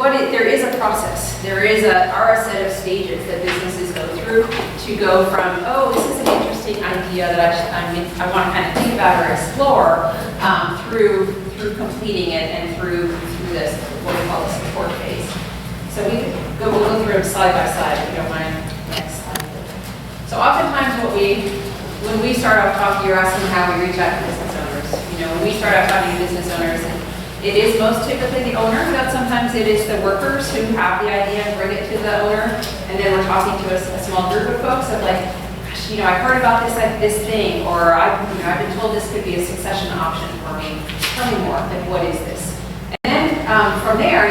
there is a process. There are a set of stages that businesses go through to go from, oh, this is an interesting idea that I want to kind of think about or explore, through completing it and through this, what we call the support phase. So we'll go through them side by side, if you don't mind. Next slide. So oftentimes when we start off talking, you're asking how we reach out to business owners. When we start out talking to business owners, it is most typically the owner, but sometimes it is the workers who have the idea and bring it to the owner, and then we're talking to a small group of folks of like, gosh, I heard about this thing, or I've been told this could be a succession option for me. Tell me more, like what is this? And then from there,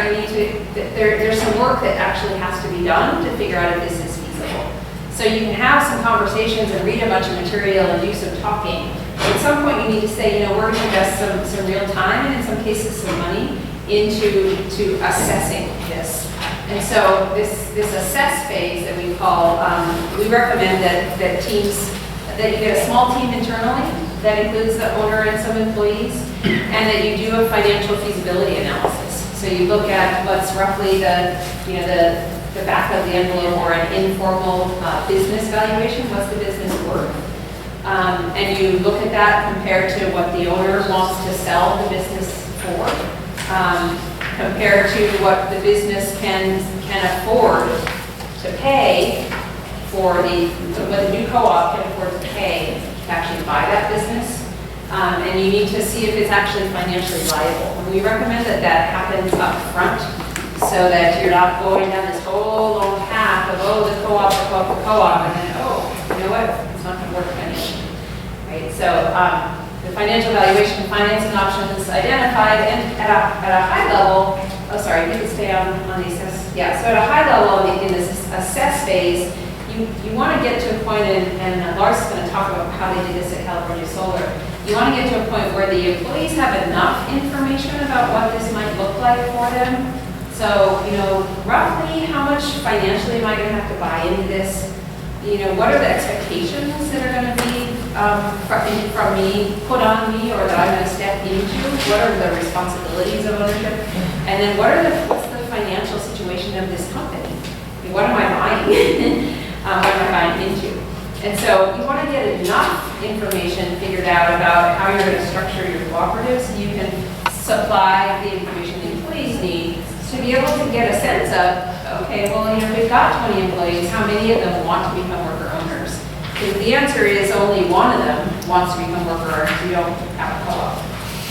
there's some work that actually has to be done to figure out if this is feasible. So you can have some conversations and read a bunch of material and do some talking. At some point you need to say, we're going to invest some real time and in some cases some money into assessing this. And so this assess phase that we call, we recommend that you get a small team internally that includes the owner and some employees, and that you do a financial feasibility analysis. So you look at what's roughly the back of the envelope or an informal business valuation, what's the business worth? And you look at that compared to what the owner wants to sell the business for, compared to what the business can afford to pay for what the new co-op can afford to pay to actually buy that business. And you need to see if it's actually financially viable. And we recommend that happens up front so that you're not going down this whole long path of, the co-op, and then, you know what, it's not going to work financially. Right? So the financial valuation financing options identified, and at a high level, you can stay on the assess. Yeah, so at a high level in this assess phase, you want to get to a point, and Lars is going to talk about how they did this at California Solar. You want to get to a point where the employees have enough information about what this might look like for them. So, roughly how much financially am I going to have to buy into this? What are the expectations that are going to be from me, put on me, or that I'm going to step into? What are the responsibilities of ownership? And then what's the financial situation of this company? What am I buying? What am I buying into? And so you want to get enough information figured out about how you're going to structure your cooperative so you can supply the information the employees need to be able to get a sense of, okay, well, we've got 20 employees, how many of them want to become worker owners? If the answer is only one of them wants to become worker owners, you don't have a co-op,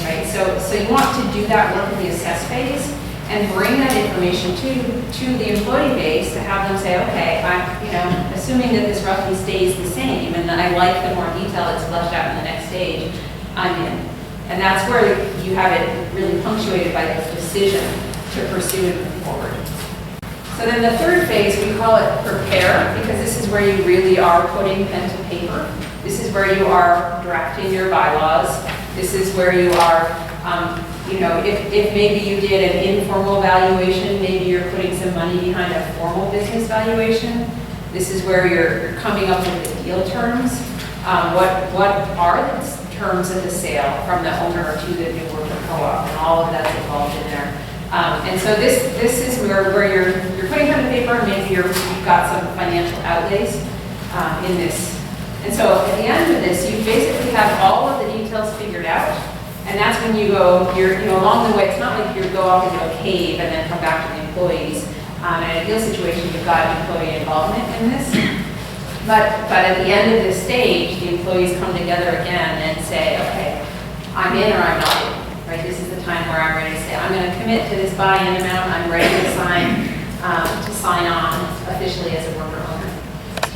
right? So you want to do that work in the assess phase and bring that information to the employee base to have them say, okay, I'm assuming that this roughly stays the same, and I like the more detail that's fleshed out in the next stage, I'm in. And that's where you have it really punctuated by this decision to pursue and move forward. So then the third phase, we call it prepare, because this is where you really are putting pen to paper. This is where you are drafting your bylaws. This is where you are, if maybe you did an informal valuation, maybe you're putting some money behind a formal business valuation. This is where you're coming up with the deal terms. What are the terms of the sale from the owner to the new worker co-op, and all of that's involved in there. And so this is where you're putting pen to paper, and maybe you've got some financial outlays in this. And so at the end of this, you basically have all of the details figured out, and that's when you go, along the way, it's not like you go off into a cave and then come back to the employees. In an ideal situation, you've got employee involvement in this. But at the end of this stage, the employees come together again and say, okay, I'm in or I'm not in, right? This is the time where I'm ready to say, I'm going to commit to this buy-in amount, I'm ready to sign on officially as a worker owner.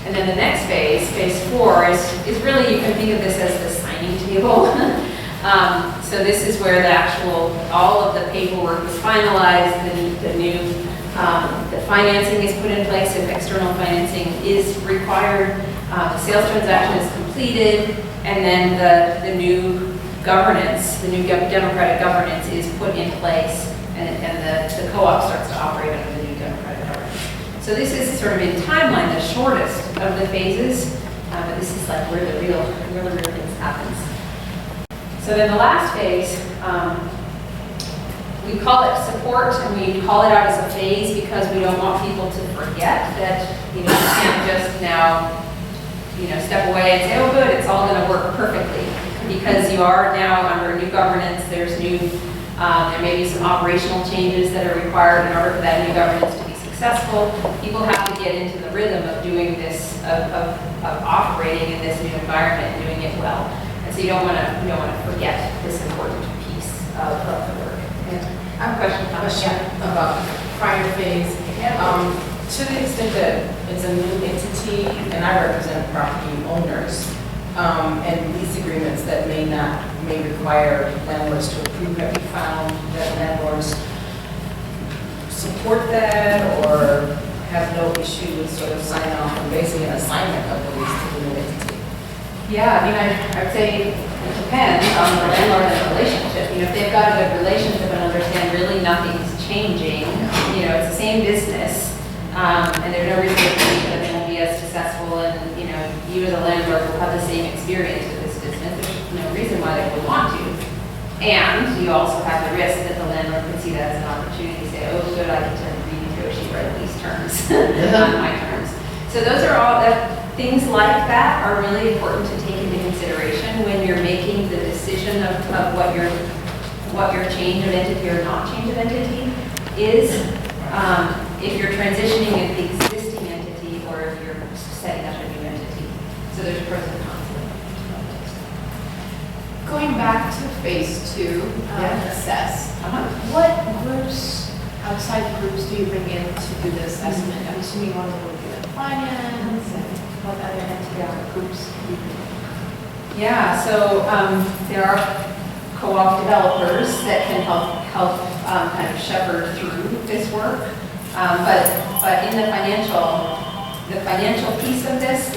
And then the next phase, phase 4, is really, you can think of this as the signing table. So this is where all of the paperwork is finalized, the financing is put in place if external financing is required, the sales transaction is completed, and then the new governance, the new democratic governance is put in place, and the co-op starts to operate under the new democratic governance. So this is sort of in timeline the shortest of the phases, but this is like where the real things happens. So then the last phase we call it support, and we call it out as a phase because we don't want people to forget that, you can't just now, step away and say, oh, good, it's all going to work perfectly. Because you are now under new governance, there may be some operational changes that are required in order for that new governance to be successful. People have to get into the rhythm of doing this, of operating in this new environment and doing it well. And so you don't want to forget this important piece of the work. I have a question about prior phase. To the extent that it's a new entity, and I represent property owners, and lease agreements that may require landlords to approve, have you found that landlords support that or have no issue with sort of signing off and basically an assignment of the lease to the new entity? Yeah, I would say it depends on the landlord and the relationship. If they've got a good relationship and understand really nothing's changing, it's the same business, and there's no reason to believe that they won't be as successful, and you as a landlord will have the same experience with this business. There's no reason why they would want to. And you also have the risk that the landlord could see that as an opportunity to say, oh, good, I get to renegotiate right lease terms on my terms. So those are all things like that are really important to take into consideration when you're making the decision of what your change of entity or not change of entity is. If you're transitioning an existing entity or if you're setting up a new entity. So there's pros and cons. Going back to phase 2, assess. What groups, outside groups, do you bring in to do the assessment? I'm assuming you want to look at finance and what other entity groups do you bring in? Yeah, so there are co-op developers that can help kind of shepherd through this work. But in the financial piece of this,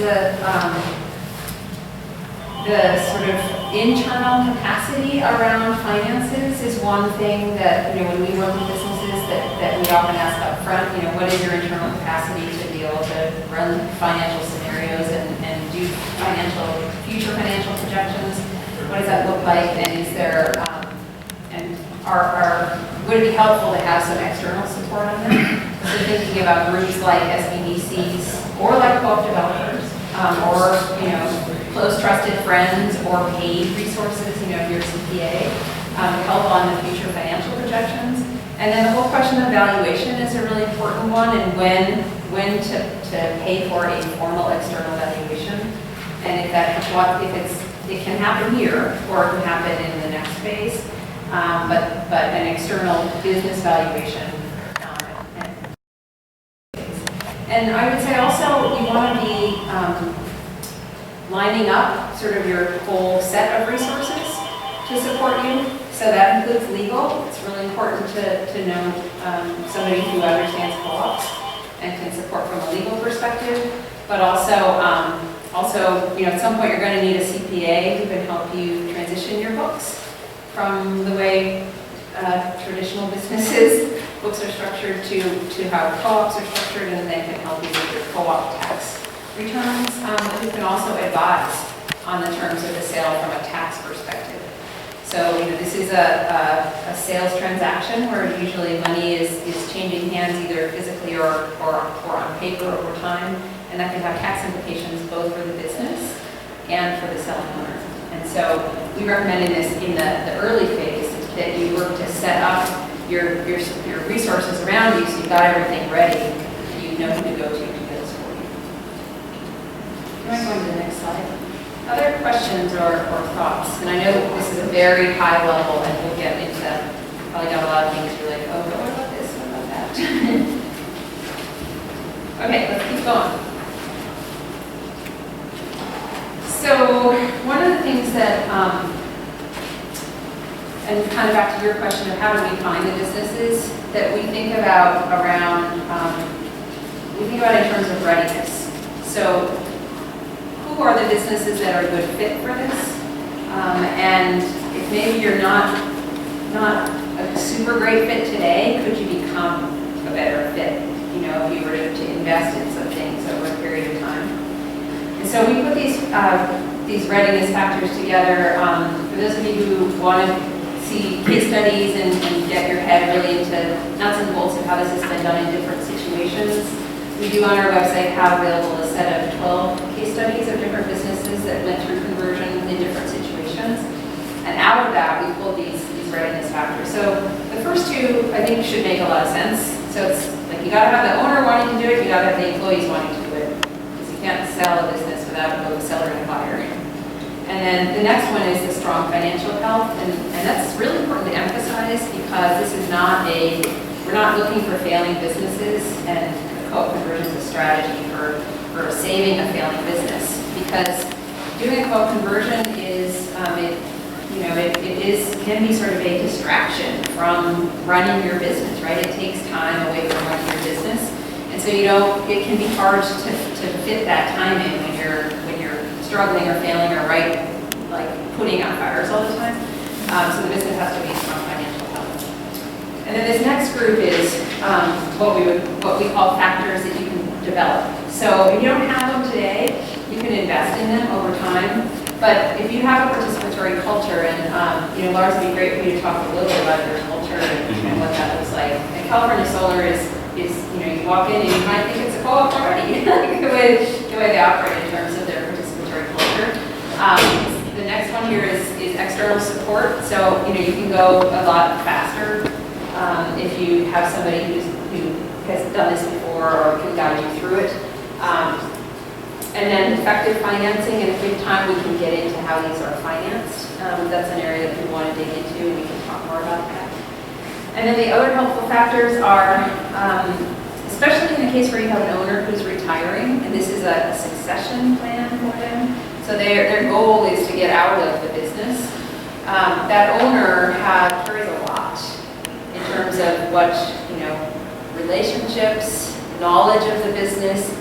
the sort of internal capacity around finances is one thing that, when we work with businesses that we often ask up front, what is your internal capacity to be able to run financial scenarios and do future financial projections? What does that look like? And is there, would it be helpful to have some external support on that? So thinking about groups like SBDCs or like co-op developers, or close trusted friends or paid resources, your CPA, help on the future financial projections. And then the whole question of valuation is a really important one, and when to pay for a formal external valuation, and it can happen here or it can happen in the next phase, but an external business valuation. And I would say also you want to be lining up sort of your whole set of resources to support you. So that includes legal. It's really important to know somebody who understands co-ops and can support from a legal perspective. But also, at some point you're going to need a CPA who can help you transition your books from the way traditional businesses books are structured to how co-ops are structured, and they can help you with your co-op tax returns. And you can also advise on the terms of the sale from a tax perspective. So this is a sales transaction where usually money is changing hands either physically or on paper over time, and that can have tax implications both for the business and for the selling owner. And so we recommend in the early phase that you work to set up your resources around you so you've got everything ready and you know who to go to do this for you. You want to go to the next slide? Other questions or thoughts? And I know this is a very high level, and we'll get into that. Probably got a lot of things you're like, oh, but what about this, what about that? Okay, let's keep going. So one of the things that, and kind of back to your question of how do we find the businesses that we think about in terms of readiness. So who are the businesses that are a good fit for this? And if maybe you're not a super great fit today, could you become a better fit, if you were to invest in some things over a period of time? And so we put these readiness factors together. For those of you who want to see case studies and get your head really into nuts and bolts of how this has been done in different situations. We do on our website have available a set of 12 case studies of different businesses that went through conversion in different situations. And out of that, we pulled these readiness factors. So the first two, I think, should make a lot of sense. So it's like you gotta have the owner wanting to do it, you gotta have the employees wanting to do it. Because you can't sell a business without both seller and buyer. And then the next one is the strong financial health. And that's really important to emphasize because this is not we're not looking for failing businesses, and CoOp conversion is a strategy for saving a failing business. Because doing a CoOp conversion is, it can be sort of a distraction from running your business, right? It takes time away from running your business. And so it can be hard to fit that time in when you're struggling or failing or putting out fires all the time. So the business has to be strong financial health. And then this next group is what we call factors that you can develop. So if you don't have them today, you can invest in them over time. But if you have a participatory culture, and Lars, it'd be great for you to talk a little bit about your culture and what that looks like. And California Solar is you walk in and you might think it's a co-op already, the way they operate in terms of their participatory culture. The next one here is external support. So you can go a lot faster if you have somebody who has done this before or can guide you through it. And then effective financing, and if we have time, we can get into how these are financed. That's an area that we want to dig into, and we can talk more about that. And then the other helpful factors are, especially in the case where you have an owner who's retiring, and this is a succession plan for them. So their goal is to get out of the business. That owner carries a lot in terms of what, relationships, knowledge of the business,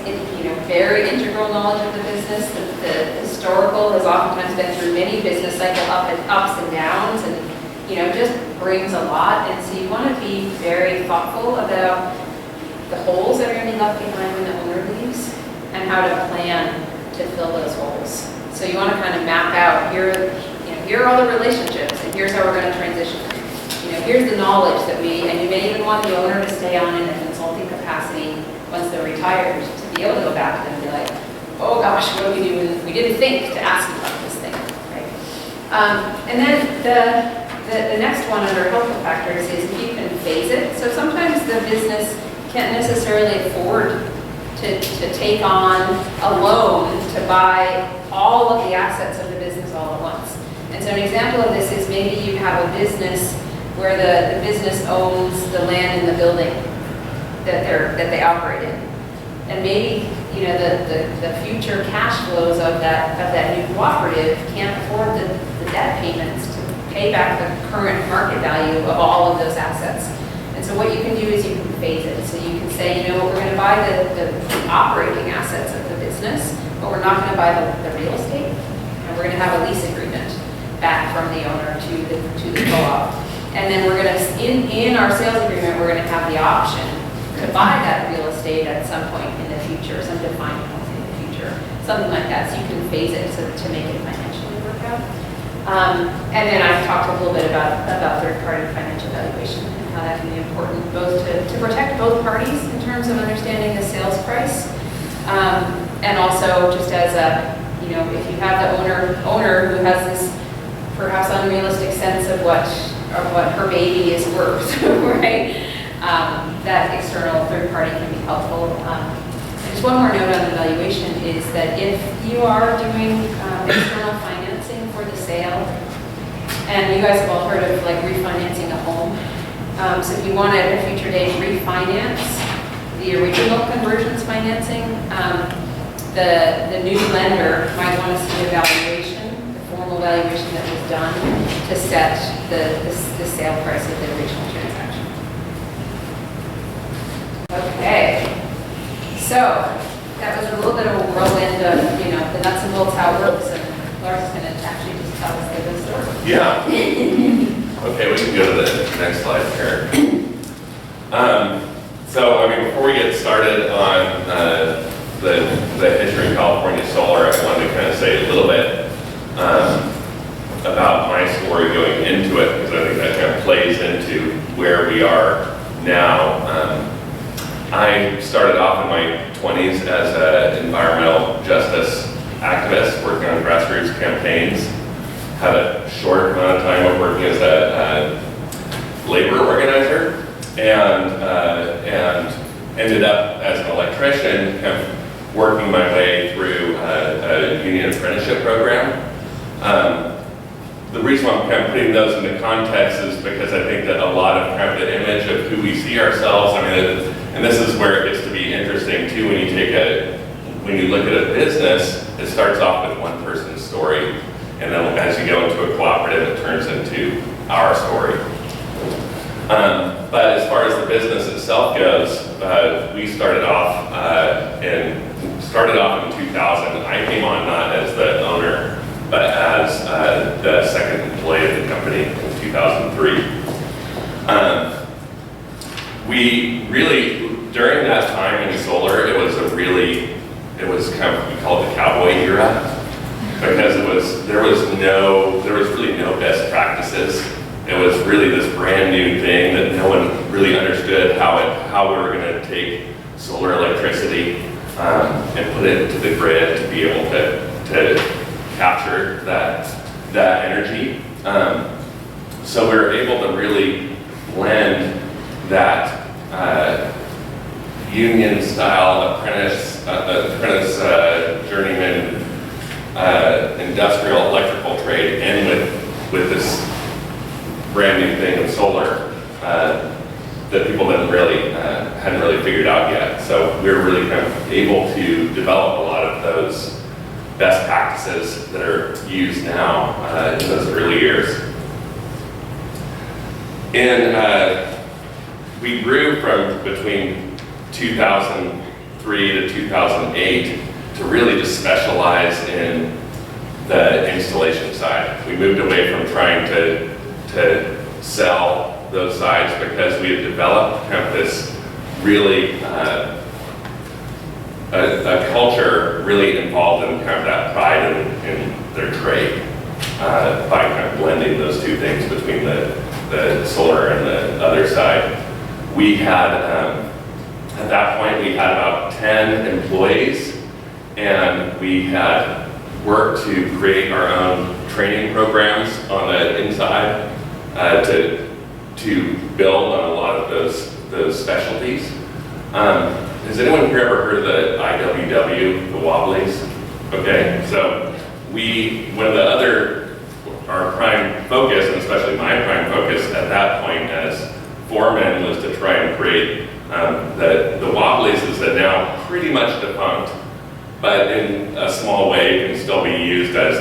very integral knowledge of the business. The historical has oftentimes been through many business cycle ups and downs, and just brings a lot. And so you want to be very thoughtful about the holes that are going to be left behind when the owner leaves, and how to plan to fill those holes. So you want to kind of map out here are all the relationships, and here's how we're going to transition. Here's the knowledge that and you may even want the owner to stay on in a consulting capacity once they're retired, to be able to go back to them and be like, oh gosh, what do we do when we didn't think to ask you about this thing, right? And then the next one under helpful factors is if you can phase it. So sometimes the business can't necessarily afford to take on a loan to buy all of the assets of the business all at once. And so an example of this is maybe you have a business where the business owns the land in the building that they operate in. And maybe, the future cash flows of that new cooperative can't afford the debt payments to pay back the current market value of all of those assets. And so what you can do is you can phase it. So you can say, we're going to buy the operating assets of the business, but we're not going to buy the real estate. And we're going to have a lease agreement back from the owner to the co-op. And then we're going to, in our sales agreement, we're going to have the option to buy that real estate at some point in the future, some defined point in the future, something like that. So you can phase it to make it financially work out. And then I've talked a little bit about third-party financial valuation and how that can be important both to protect both parties in terms of understanding the sales price, and also just as if you have the owner who has this perhaps unrealistic sense of what her baby is worth, right? That external third party can be helpful. Just one more note on the valuation is that if you are doing external financing for the sale, and you guys have all heard of refinancing a home, so if you want to at a future date refinance the original conversions financing, the new lender might want to see the valuation, the formal valuation that was done to set the sale price of the original transaction. Okay, so that was a little bit of a whirlwind of the nuts and bolts how it works, and Lars is going to actually just tell us the story. Yeah. Okay, we can go to the next slide here. So before we get started on the history of California Solar, I wanted to kind of say a little bit about my story going into it, because I think kind of plays into where we are now. I started off in my 20s as an environmental justice activist, working on grassroots campaigns. Had a short amount of time of working as a labor organizer, and ended up as an electrician, kind of working my way through a union apprenticeship program. The reason why I'm kind of putting those into context is because I think that a lot of kind of the image of who we see ourselves, I mean, and this is where it gets to be interesting too, when you look at a business, it starts off with one person's story, and then as you go into a cooperative, it turns into our story. But as far as the business itself goes, we started off in 2000. I came on not as the owner, but as the second employee of the company in 2003. We really, during that time in solar, it was kind of, we call it the cowboy era, because there was really no best practices. It was really this brand new thing that no one really understood how we were going to take solar electricity and put it into the grid to be able to capture that energy. So we were able to really blend that union style apprentice journeyman industrial electrical trade in with this brand new thing of solar that people hadn't really figured out yet. So we were really kind of able to develop a lot of those best practices that are used now in those early years. And we grew from between 2003 to 2008 to really just specialize in the installation side. We moved away from trying to sell those sides because we had developed kind of this really a culture really involved in kind of that pride in their trade by kind of blending those two things between the solar and the other side. We had, at that point, we had about 10 employees, and we had worked to create our own training programs on the inside to build on a lot of those specialties. Has anyone here ever heard of the IWW, the Wobblies? Okay, so our prime focus, and especially my prime focus at that point as foreman, was to try and create the Wobblies is now pretty much defunct, but in a small way it can still be used as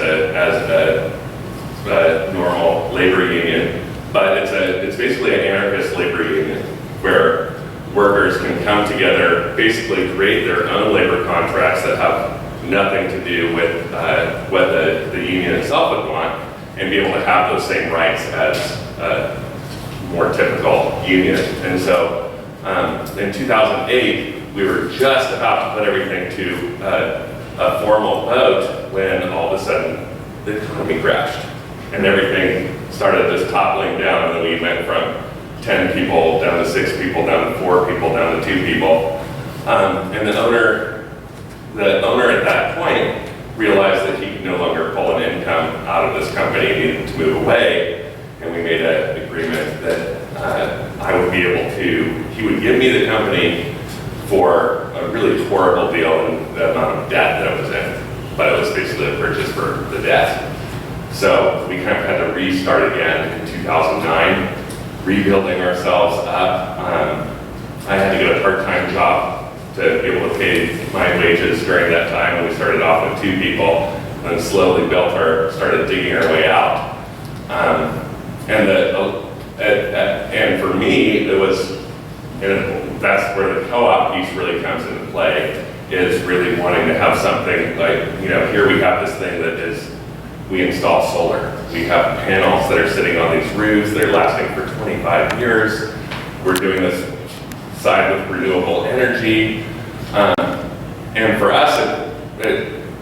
a normal labor union. But it's basically an anarchist labor union where workers can come together, basically create their own labor contracts that have nothing to do with what the union itself would want, and be able to have those same rights as a more typical union. And so in 2008, we were just about to put everything to a formal vote when all of a sudden the economy crashed and everything started just toppling down, and then we went from 10 people down to 6 people, down to 4 people, down to 2 people. And the owner at that point realized that he could no longer pull an income out of this company, he needed to move away, and we made an agreement that he would give me the company for a really horrible deal and the amount of debt that it was in, but it was basically a purchase for the debt. So we kind of had to restart again in 2009, rebuilding ourselves up. I had to get a part-time job to be able to pay my wages during that time, and we started off with 2 people, and then slowly started digging our way out. And for me, it was, and that's where the co-op piece really comes into play, is really wanting to have something like, here we have this thing that is, we install solar. We have panels that are sitting on these roofs, they're lasting for 25 years. We're doing this side with renewable energy. And for us,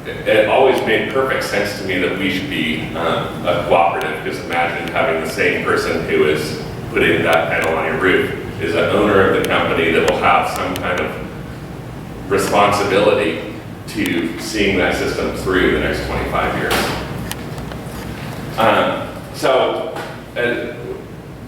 it always made perfect sense to me that we should be a cooperative, because imagine having the same person who is putting that panel on your roof is an owner of the company that will have some kind of responsibility to seeing that system through the next 25 years.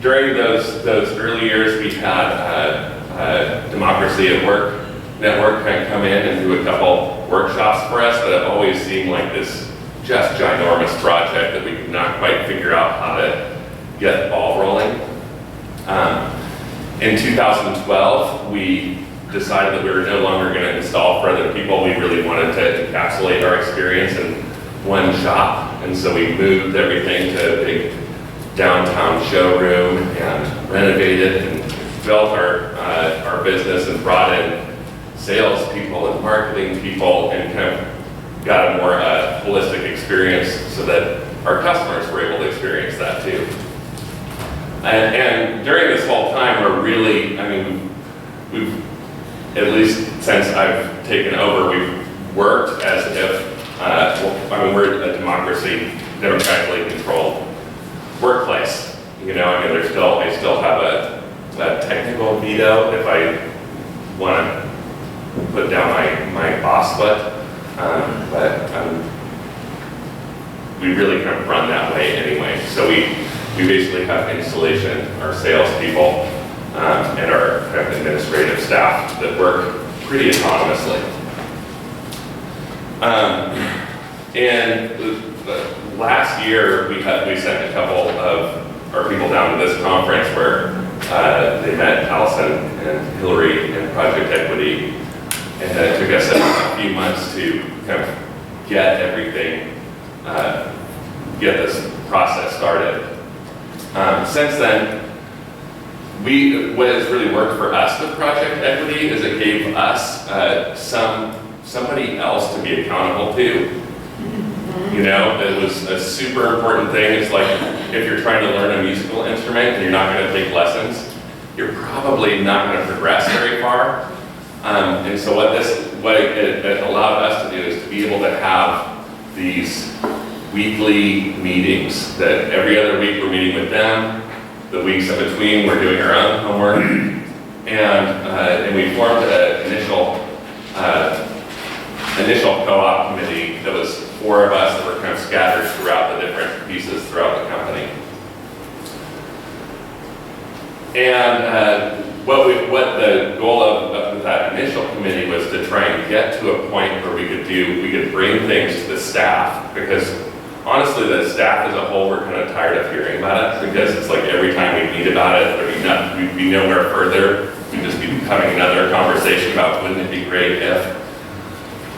During those early years, we had Democracy at Work network kind of come in and do a couple workshops for us, but it always seemed like this just ginormous project that we could not quite figure out how to get the ball rolling. In 2012, we decided that we were no longer going to install for other people. We really wanted to encapsulate our experience in one shop, and so we moved everything to a big downtown showroom and renovated and built our business and brought in salespeople and marketing people and kind of got a more holistic experience so that our customers were able to experience that too. And during this whole time, we're really, I mean, we've, at least since I've taken over, we've worked as if, we're a democratically controlled workplace. You know, I mean, I still have a technical veto if I want to put down my boss foot, but we really kind of run that way anyway. So we basically have installation, our salespeople, and our kind of administrative staff that work pretty autonomously. And last year we sent a couple of our people down to this conference where they met Allison and Hillary in Project Equity. And it took us a few months to kind of get everything, get this process started. Since then, what has really worked for us with Project Equity is it gave us somebody else to be accountable to. You know, it was a super important thing. It's like if you're trying to learn a musical instrument and you're not going to take lessons, you're probably not going to progress very far. And so what it allowed us to do is to be able to have these weekly meetings that every other week we're meeting with them. The weeks in between we're doing our own homework. And we formed an initial co-op committee that was 4 of us that were kind of scattered throughout the different pieces throughout the company. And what the goal of that initial committee was to try and get to a point where we could bring things to the staff, because honestly the staff as a whole were kind of tired of hearing about it, because it's like every time we meet about it, we'd be nowhere further. We'd just be having another conversation about wouldn't it be great if.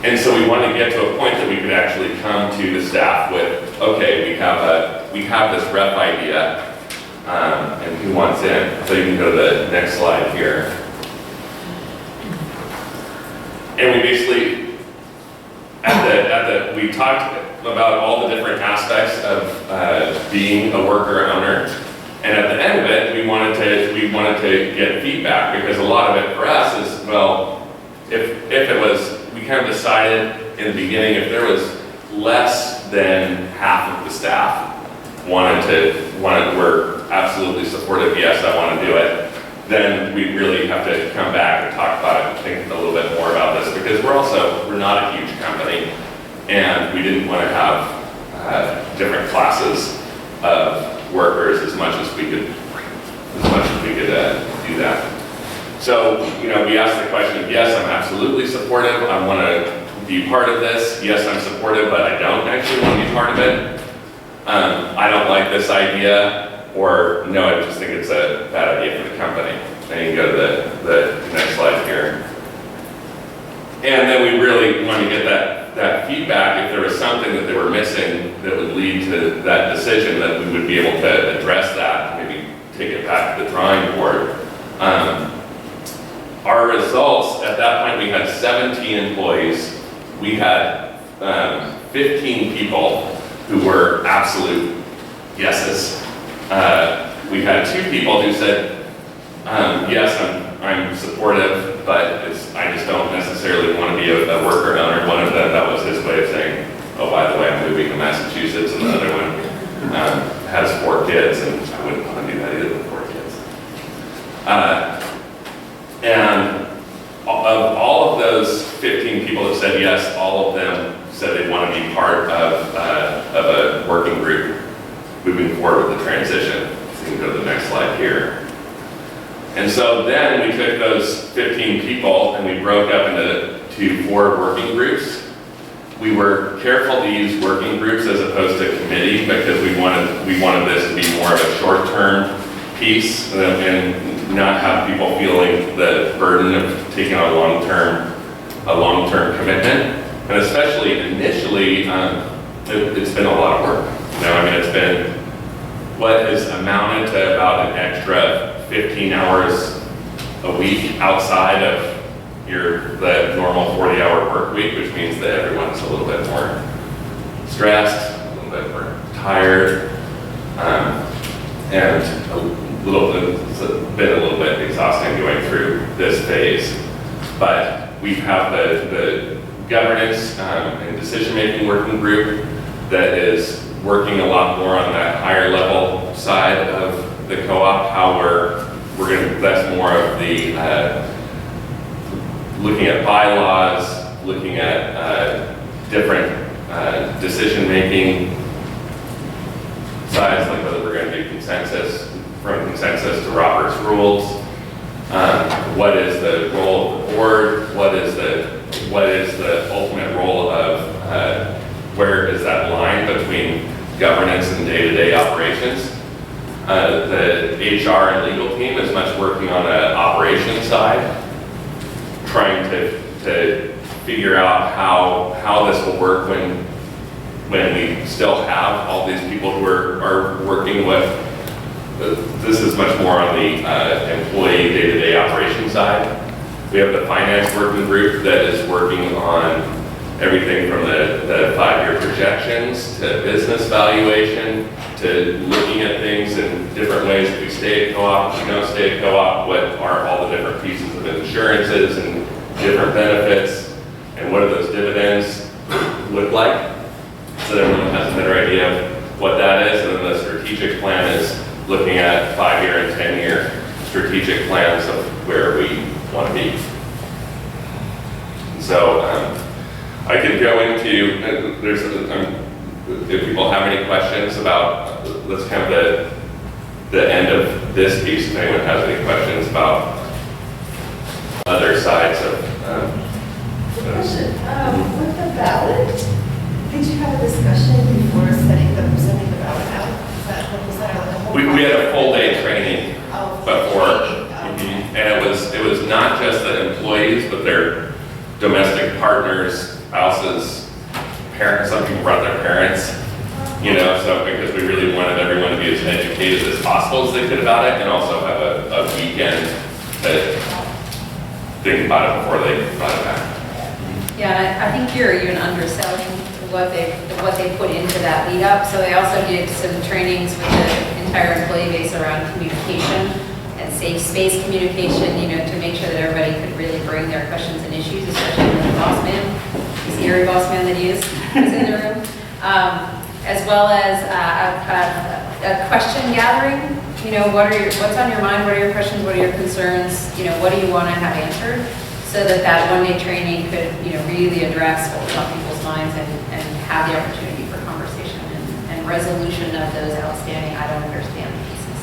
And so we wanted to get to a point that we could actually come to the staff with, okay, we have this rep idea. And who wants in? So you can go to the next slide here. And we basically, we talked about all the different aspects of being a worker owner. And at the end of it, we wanted to get feedback, because a lot of it for us is, well, if it was, we kind of decided in the beginning if there was less than half of the staff were absolutely supportive, yes, I want to do it, then we really have to come back and talk about it and think a little bit more about this, because we're not a huge company, and we didn't want to have different classes of workers as much as we could do that. So, you know, we asked the question, yes, I'm absolutely supportive, I want to be part of this, yes, I'm supportive, but I don't actually want to be part of it. I don't like this idea, or no, I just think it's a bad idea for the company. And you can go to the next slide here. And then we really wanted to get that feedback. If there was something that they were missing that would lead to that decision, that we would be able to address that, maybe take it back to the drawing board. Our results, at that point we had 17 employees. We had 15 people who were absolute yeses. We had 2 people who said, yes, I'm supportive, but I just don't necessarily want to be a worker owner. One of them that was his way of saying, oh, by the way, I'm moving to Massachusetts, and the other one has 4 kids, and I wouldn't want to do that either with 4 kids. And of all of those 15 people that said yes, all of them said they want to be part of a working group moving forward with the transition. So you can go to the next slide here. And so then we took those 15 people and we broke up into 4 working groups. We were careful to use working groups as opposed to committee because we wanted this to be more of a short-term piece and not have people feeling the burden of taking a long-term commitment. And especially initially, it's been a lot of work. It's been what has amounted to about an extra 15 hours a week outside of the normal 40-hour work week, which means that everyone's a little bit more stressed, a little bit more tired, and it's been a little bit exhausting going through this phase. But we have the governance and decision-making working group that is working a lot more on that higher level side of the co-op, how we're going to, that's more of the looking at bylaws, looking at different decision-making sides, like whether we're going to do consensus, from consensus to Robert's rules. What is the role of the board? What is the ultimate role of where is that line between governance and day-to-day operations? The HR and legal team is much working on the operations side, trying to figure out how this will work when we still have all these people who are working with. This is much more on the employee day-to-day operations side. We have the finance working group that is working on everything from the 5-year projections to business valuation to looking at things in different ways. If we stay at co-op, if we don't stay at co-op, what are all the different pieces of insurances and different benefits, and what do those dividends look like? So that everyone has a better idea of what that is. And then the strategic plan is looking at 5-year and 10-year strategic plans of where we want to be. So I could go into, if people have any questions about, that's kind of the end of this piece. If anyone has any questions about other sides of Question. With the ballot, did you have a discussion before sending the ballot out? Was that like a whole we had a full day training Oh, before. training. And it was not just the employees, but their domestic partners, spouses, parents. Some people brought their parents, so because we really wanted everyone to be as educated as possible as they could about it, and also have a weekend to think about it before they brought it back. Yeah, I think you're even underselling what they put into that lead up. So they also did some trainings with the entire employee base around communication and safe space communication, to make sure that everybody could really bring their questions and issues, especially when the boss man, the scary boss man that he is in the room, as well as a question gathering. What's on your mind? What are your questions? What are your concerns? What do you want to have answered? So that one-day training could, really address what was on people's minds and have the opportunity for conversation and resolution of those outstanding, I don't understand pieces.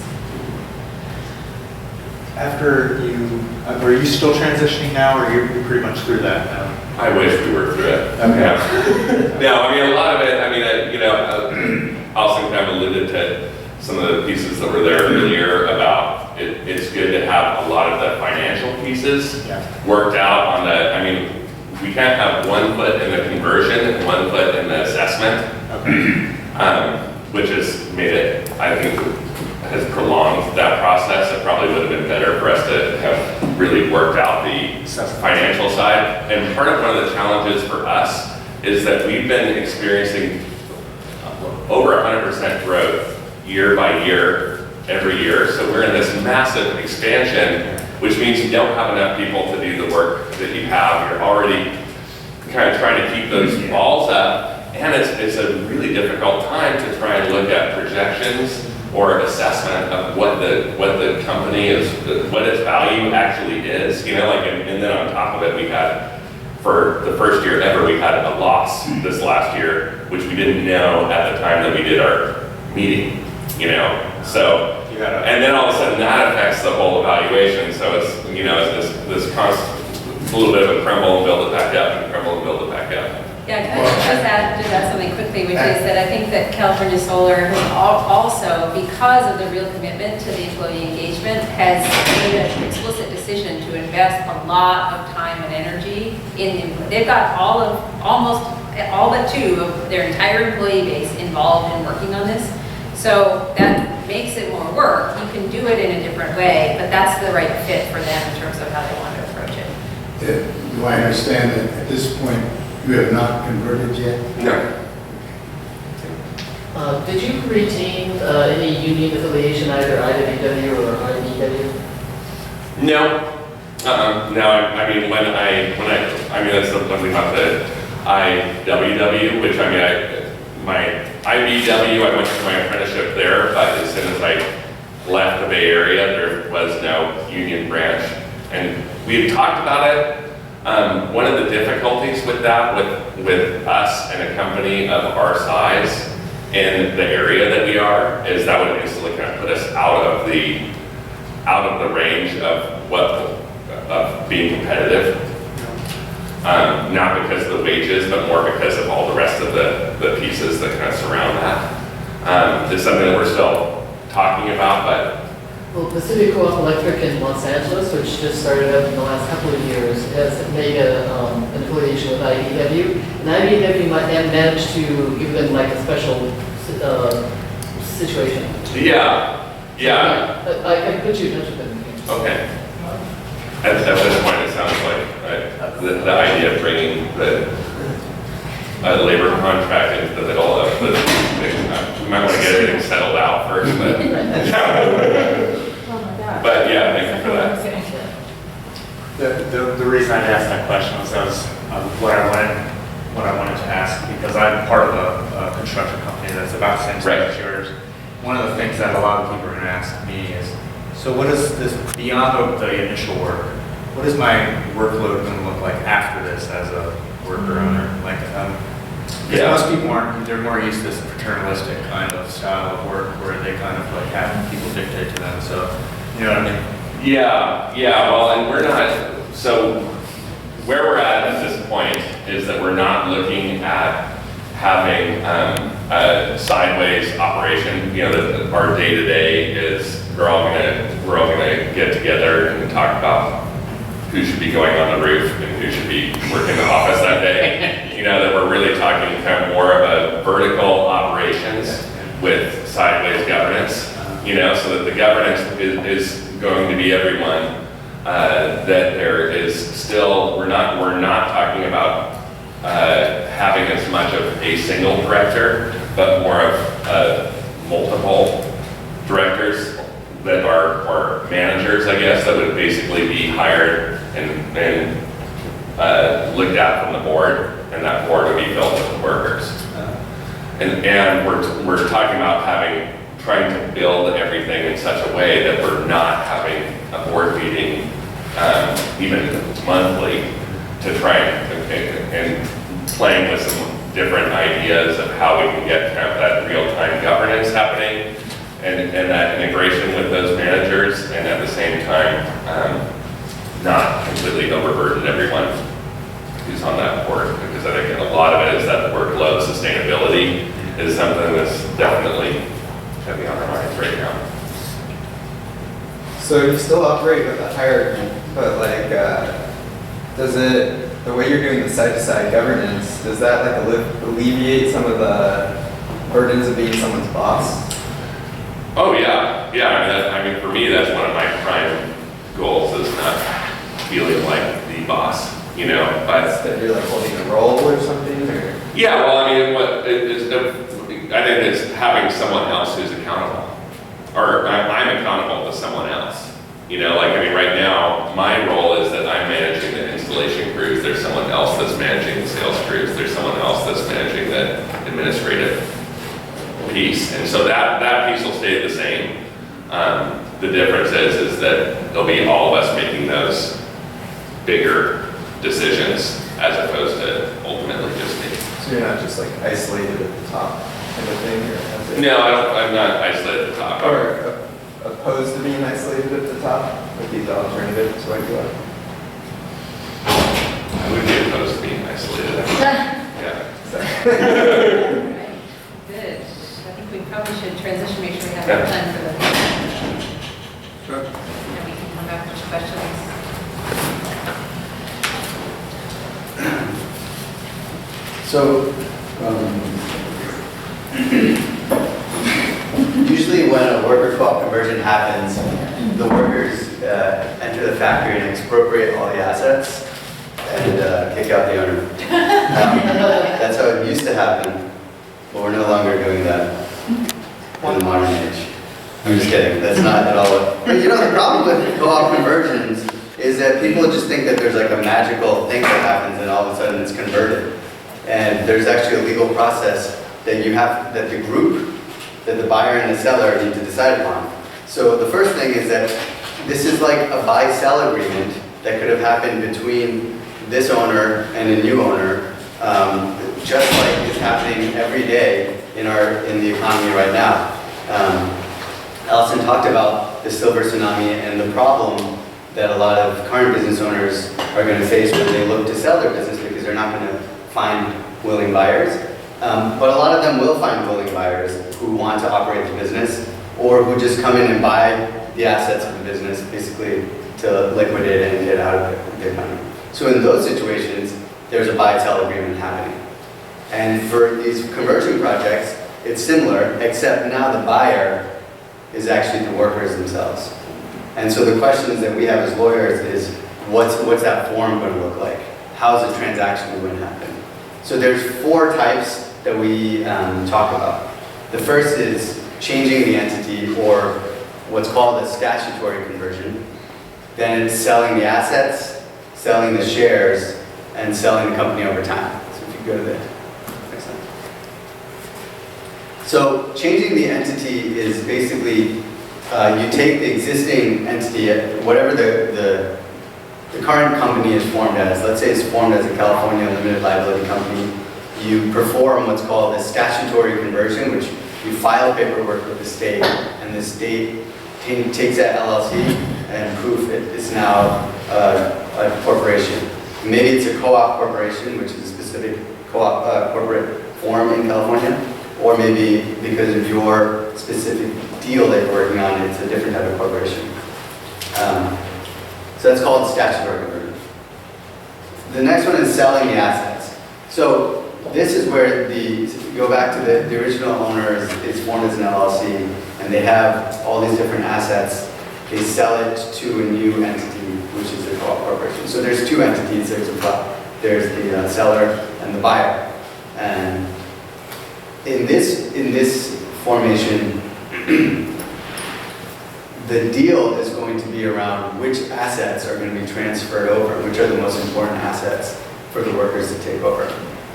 Are you still transitioning now, or you're pretty much through that now? I wish we were through it. Okay. No, a lot of it, Allison kind of alluded to some of the pieces that were there earlier about it's good to have a lot of the financial pieces worked out on we can't have one foot in the conversion and one foot in the assessment, which has made it, I think, has prolonged that process. It probably would have been better for us to have really worked out the financial side. And part of one of the challenges for us is that we've been experiencing over 100% growth year by year, every year. So we're in this massive expansion, which means you don't have enough people to do the work that you have. You're already kind of trying to keep those balls up. And it's a really difficult time to try and look at projections or assessment of what the company is, what its value actually is, you know, like, and then on top of it, we had, for the first year ever, we had a loss this last year, which we didn't know at the time that we did our meeting, you know, so, and then all of a sudden that affects the whole evaluation, so it's, you know, it's this constant, a little bit of a crumble and build it back up, and crumble and build it back up. Yeah, can I just add something quickly, which is that I think that California Solar has also, because of the real commitment to the employee engagement, has made an explicit decision to invest a lot of time and energy in the, they've got almost all but two of their entire employee base involved in working on this. So that makes it more work. You can do it in a different way, but that's the right fit for them in terms of how they want to approach it. Do I understand that at this point, you have not converted yet? No. Did you retain any union affiliation, either IWW or IBW? No. No, I mean, when I mean, that's the, when we got the IWW, which I mean, my IBW, I went to my apprenticeship there, but as soon as I left the Bay Area, there was no union branch. And we had talked about it. One of the difficulties with that, with us and a company of our size in the area that we are, is that would instantly kind of put us out of the range of being competitive. Not because of the wages, but more because of all the rest of the pieces that kind of surround that. It's something that we're still talking about, but Well, Pacific Co-op Electric in Los Angeles, which just started up in the last couple of years, has made an affiliation with IBW. And IBW might have managed to give them like a special situation. yeah. I can put you in touch with them. Okay. At this point, it sounds like the idea of bringing the labor contract into the middle of the, we might want to get everything settled out first, but. But yeah, thank you for that. The reason I asked that question was what I wanted to ask, because I'm part of a construction company that's about the same size as yours. One of the things that a lot of people are going to ask me is, so what is this, beyond the initial work, what is my workload going to look like after this as a worker owner? Like, because most people they're more used to this paternalistic kind of style of work where they kind of like have people dictate to them. So, you know what I mean? Yeah, well, and we're not, so where we're at this point is that we're not looking at having a sideways operation. You know, that our day-to-day is we're all gonna get together and talk about who should be going on the roof and who should be working the office that day. You know, that we're really talking kind of more of a vertical operations with sideways governance, you know, so that the governance is going to be everyone, that there is still, we're not talking about having as much of a single director, but more of multiple directors that are managers, I guess, that would basically be hired and looked at from the board, and that board would be filled with the workers. And we're talking about trying to build everything in such a way that we're not having a board meeting, even monthly, to try and playing with some different ideas of how we can get kind of that real-time governance happening and that integration with those managers, and at the same time, not completely overburden everyone who's on that board, because I think a lot of it is that workload sustainability is something that's definitely heavy on our minds right now. So you still operate with a hierarchy, but like, does it, the way you're doing the side-to-side governance, does that like alleviate some of the burdens of being someone's boss? Oh yeah. I mean, for me, that's one of my prime goals, is not feeling like the boss, you know, but. That you're like holding a role or something, or? Yeah, well, I mean, I think it's having someone else who's accountable, or I'm accountable to someone else. You know, like, I mean, right now, my role is that I'm managing the installation crews. There's some someone else that's managing the sales crews, there's someone else that's managing the administrative piece. And so that piece will stay the same. The difference is that there'll be all of us making those bigger decisions as opposed to ultimately just me. So you're not just like isolated at the top kind of thing? Or No, I'm not isolated at the top. Or opposed to being isolated at the top with these alternatives like that? I would be opposed to being isolated. Yeah. Good. I think we probably should transition, make sure we have enough time for the, Sure. and we can come back with questions. So, usually when a worker co-op conversion happens, the workers enter the factory and expropriate all the assets and kick out the owner. That's how it used to happen, but we're no longer doing that in the modern age. I'm just kidding, that's not at all what... But you know, the problem with co-op conversions is that people just think that there's like a magical thing that happens and all of a sudden it's converted. And there's actually a legal process that you have, that the group, that the buyer and the seller need to decide upon. So the first thing is that this is like a buy-sell agreement that could have happened between this owner and a new owner, just like is happening every day in the economy right now. Allison talked about the silver tsunami and the problem that a lot of current business owners are going to face when they look to sell their business because they're not going to find willing buyers. But a lot of them will find willing buyers who want to operate the business or who just come in and buy the assets of the business basically to liquidate it and get out of the economy. So in those situations, there's a buy-sell agreement happening. And for these conversion projects, it's similar, except now the buyer is actually the workers themselves. And so the questions that we have as lawyers is, what's that form going to look like? How's the transaction going to happen? So there's 4 types that we talk about. The first is changing the entity, or what's called a statutory conversion. Then it's selling the assets, selling the shares, and selling the company over time. So if you go to the next slide. So changing the entity is basically you take the existing entity, whatever the current company is formed as. Let's say it's formed as a California limited liability company. You perform what's called a statutory conversion, which you file paperwork with the state, and the state takes that LLC and proof it is now a corporation. Maybe it's a co-op corporation, which is a specific co-op corporate form in California, or maybe because of your specific deal that you're working on, it's a different type of corporation. So that's called statutory conversion. The next one is selling the assets. So this is where go back to the original owners, it's formed as an LLC, and they have all these different assets. They sell it to a new entity, which is a co-op corporation. So there's 2 entities. There's the seller and the buyer. And in this formation, the deal is going to be around which assets are going to be transferred over, which are the most important assets for the workers to take over,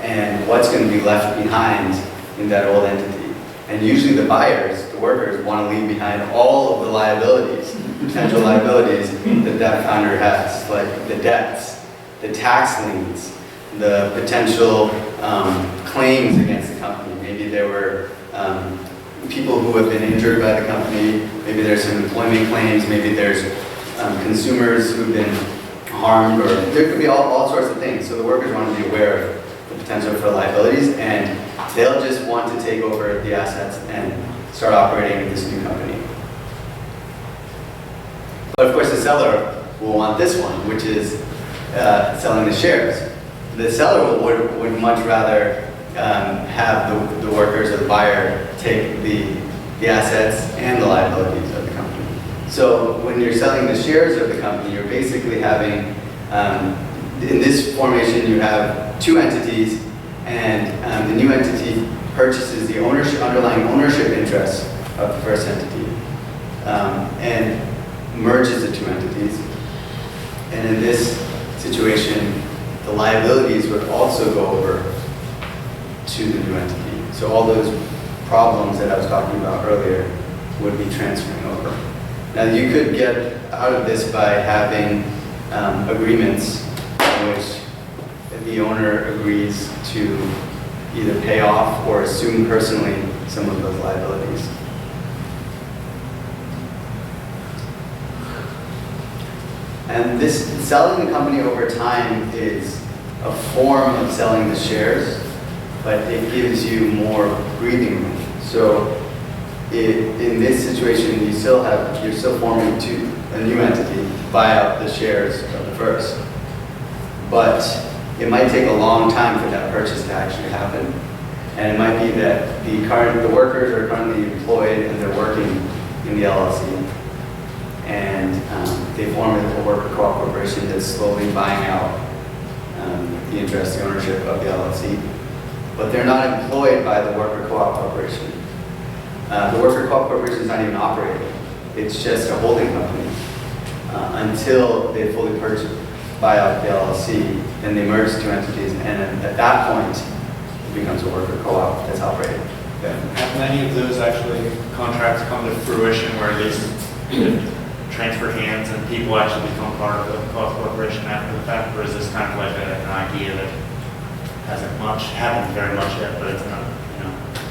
and what's going to be left behind in that old entity. And usually the buyers, the workers, want to leave behind all of the liabilities, potential liabilities that founder has, like the debts, the tax liens, the potential claims against the company. Maybe there were people who have been injured by the company, maybe there's some employment claims, maybe there's consumers who've been harmed, or there could be all sorts of things. So the workers want to be aware of the potential for liabilities, and they'll just want to take over the assets and start operating this new company. But of course the seller will want this one, which is selling the shares. The seller would much rather have the workers or the buyer take the assets and the liabilities of the company. So when you're selling the shares of the company, you're basically having, in this formation, you have 2 entities, and the new entity purchases the underlying ownership interest of the first entity and merges the 2 entities. And in this situation, the liabilities would also go over to the new entity. So all those problems that I was talking about earlier would be transferring over. Now you could get out of this by having agreements in which the owner agrees to either pay off or assume personally some of those liabilities. And this selling the company over time is a form of selling the shares, but it gives you more breathing room. So in this situation, you're still forming a new entity, buy out the shares of the first. But it might take a long time for that purchase to actually happen. And it might be that the workers are currently employed and they're working in the LLC. And they form a worker co-op corporation that's slowly buying out the interest, the ownership of the LLC. But they're not employed by the worker co-op corporation. The worker co-op corporation is not even operating. It's just a holding company until they fully buy out the LLC. Then they merge two entities, and at that point, it becomes a worker co-op that's operating. Have many of those actually contracts come to fruition where they transfer hands and people actually become part of the co-op corporation after the fact, or is this kind of like an idea that hasn't happened very much yet, but it's not,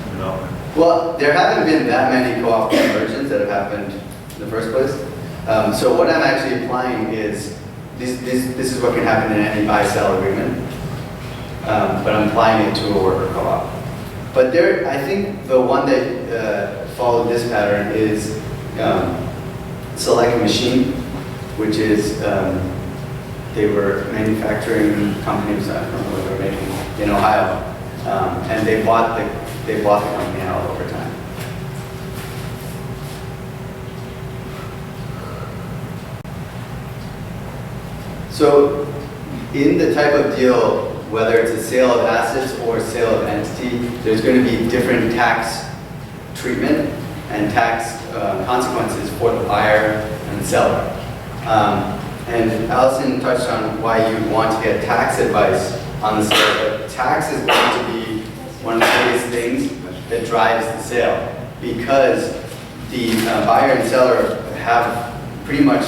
in development? Well, there haven't been that many co-op conversions that have happened in the first place. So what I'm actually applying is, this is what can happen in any buy-sell agreement, but I'm applying it to a worker co-op. But I think the one that followed this pattern is Select Machine, which is, they were manufacturing companies, I don't know what they were making, in Ohio, and they bought the company out over time. So in the type of deal, whether it's a sale of assets or sale of entity, there's going to be different tax treatment and tax consequences for the buyer and the seller. And Allison touched on why you want to get tax advice on the sale, but tax is going to be one of the biggest things that drives the sale, because the buyer and seller have pretty much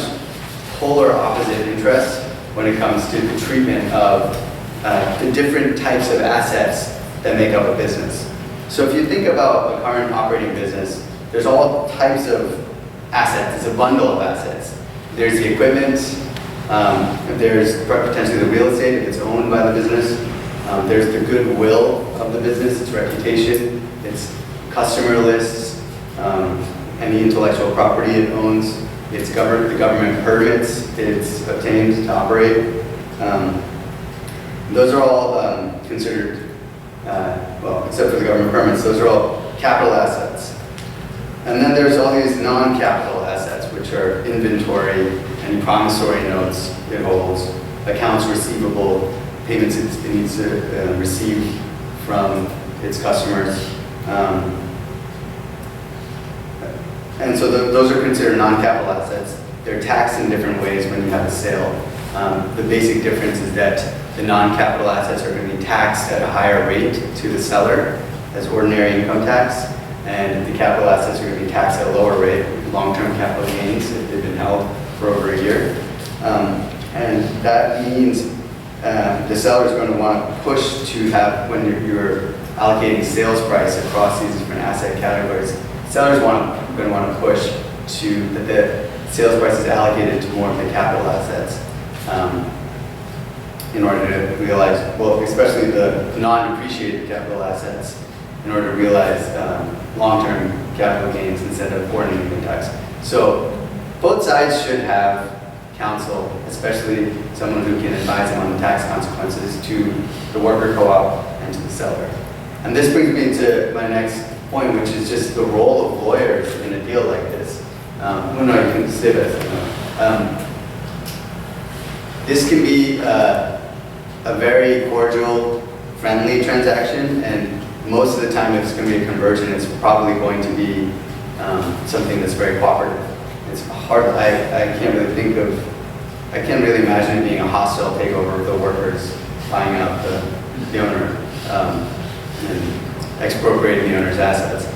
polar opposite interests when it comes to the treatment of the different types of assets that make up a business. So if you think about a current operating business, there's all types of assets. It's a bundle of assets. There's the equipment, there's potentially the real estate if it's owned by the business, there's the goodwill of the business, its reputation, its customer lists, any intellectual property it owns, the government permits it's obtained to operate. Those are all considered, well, except for the government permits, those are all capital assets. And then there's all these non-capital assets, which are inventory and promissory notes it holds, accounts receivable, payments it needs to receive from its customers. And so those are considered non-capital assets. They're taxed in different ways when you have a sale. The basic difference is that the non-capital assets are going to be taxed at a higher rate to the seller as ordinary income tax, and the capital assets are going to be taxed at a lower rate, long-term capital gains if they've been held for over a year. And that means the seller is going to want to push to have, when you're allocating sales price across these different asset categories, sellers going to want to push to that the sales price is allocated to more of the capital assets in order to realize, well, especially the non-depreciated capital assets, in order to realize long-term capital gains instead of ordinary income tax. So both sides should have counsel, especially someone who can advise them on the tax consequences to the worker co-op and to the seller. And this brings me to my next point, which is just the role of lawyers in a deal like this. Well, no, you can say that. This can be a very cordial, friendly transaction, and most of the time if it's going to be a conversion, it's probably going to be something that's very cooperative. It's hard, I can't really imagine it being a hostile takeover of the workers buying out the owner and expropriating the owner's assets.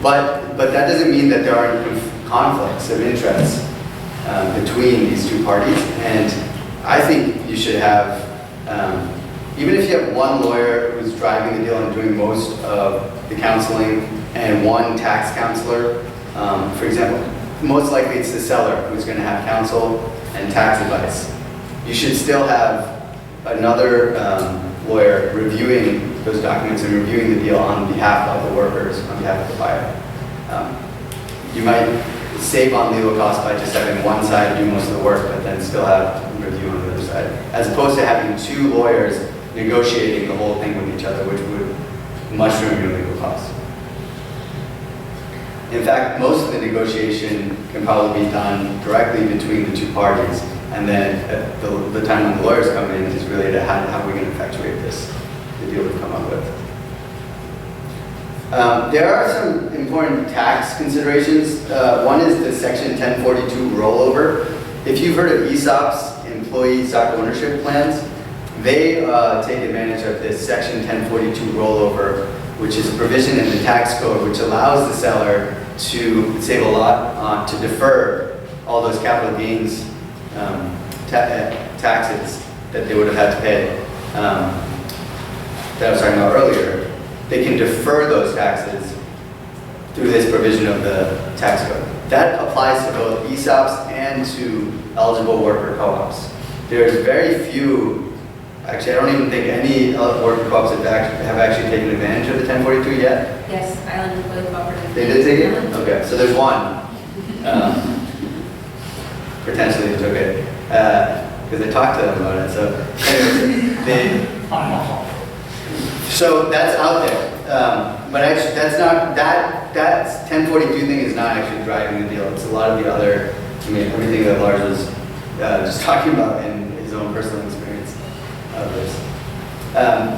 But that doesn't mean that there aren't conflicts of interest between these two parties. And I think you should have, even if you have one lawyer who's driving the deal and doing most of the counseling and one tax counselor, for example, most likely it's the seller who's going to have counsel and tax advice. You should still have another lawyer reviewing those documents and reviewing the deal on behalf of the workers, on behalf of the buyer. You might save on legal costs by just having one side do most of the work, but then still have review on the other side, as opposed to having two lawyers negotiating the whole thing with each other, which would mushroom your legal costs. In fact, most of the negotiation can probably be done directly between the two parties, and then at the time when the lawyers come in is really to how are we going to effectuate this, the deal we've come up with. There are some important tax considerations. One is the Section 1042 rollover. If you've heard of ESOPs, employee stock ownership plans, they take advantage of this Section 1042 rollover, which is a provision in the tax code which allows the seller to save a lot to defer all those capital gains taxes that they would have had to pay that I was talking about earlier. They can defer those taxes through this provision of the tax code. That applies to both ESOPs and to eligible worker co-ops. There's very few, actually I don't even think any worker co-ops have actually taken advantage of the 1042 yet. Yes, Island Employee Cooperative. They did take it? Okay, so there's one. Potentially they took it, because I talked to them about it, so anyway, so that's out there. But actually that's not, that 1042 thing is not actually driving the deal. It's a lot of the other, everything that Lars was just talking about in his own personal experience of this.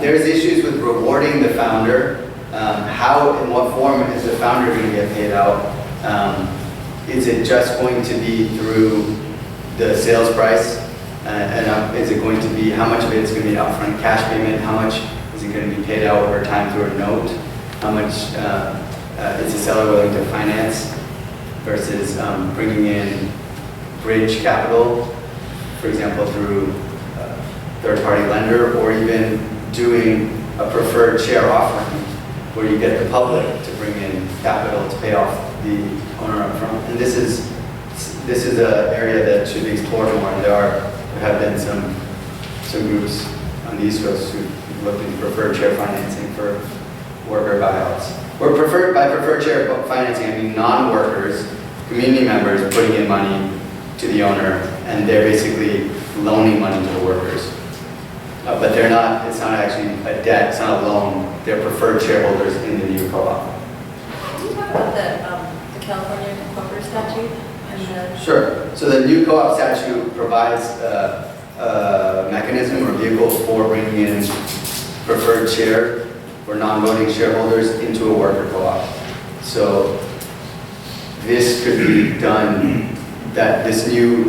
There's issues with rewarding the founder. How, in what form is the founder going to get paid out? Is it just going to be through the sales price? And is it going to be, how much of it is going to be upfront cash payment? How much is it going to be paid out over time through a note? How much is the seller willing to finance versus bringing in bridge capital, for example, through a third-party lender, or even doing a preferred share offering where you get the public to bring in capital to pay off the owner up front. And this is an area that should be explored more. There have been some groups on the East Coast who've looked into preferred share financing for worker buyouts. Or by preferred share financing, I mean non-workers, community members putting in money to the owner, and they're basically loaning money to the workers. But they're not, it's not actually a debt, it's not a loan, they're preferred shareholders in the new co-op. Can you talk about the California Coop Statute? Sure. So the new co-op statute provides a mechanism or vehicle for bringing in preferred share or non-voting shareholders into a worker co-op. So this could be done, that this new,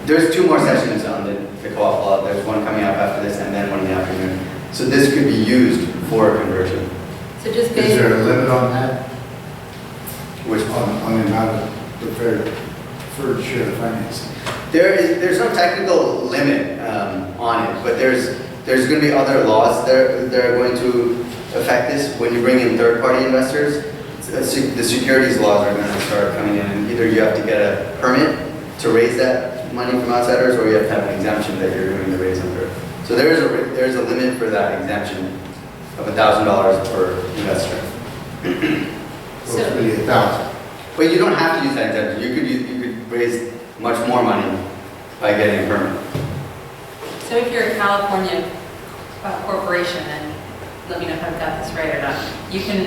there's two more sessions on the co-op law. There's one coming up after this and then one in the afternoon. So this could be used for a conversion. So just Is based, there a limit on that? Which On the amount of preferred share financing? there's no technical limit on it, but there's going to be other laws that are going to affect this. When you bring in third-party investors, the securities laws are going to start coming in, and either you have to get a permit to raise that money from outsiders, or you have to have an exemption that you're doing the raise under. So there's a limit for that exemption of $1,000 per investor. So it's really 1,000. But you don't have to use that exemption. You could raise much more money by getting a permit. so if you're a California corporation, and let me know if I've got this right or not, you can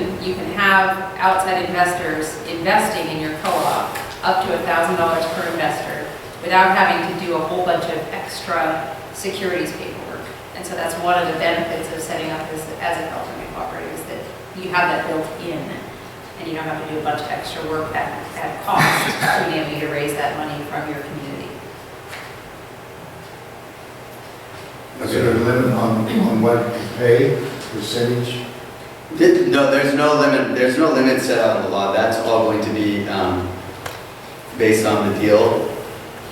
have outside investors investing in your co-op up to $1,000 per investor without having to do a whole bunch of extra securities paperwork. And so that's one of the benefits of setting up this as a California cooperative, is that you have that built in, and you don't have to do a bunch of extra work at cost to enable you to raise that money from your community. Is there a limit on what you pay, percentage? No, there's no limit set out in the law. That's all going to be based on the deal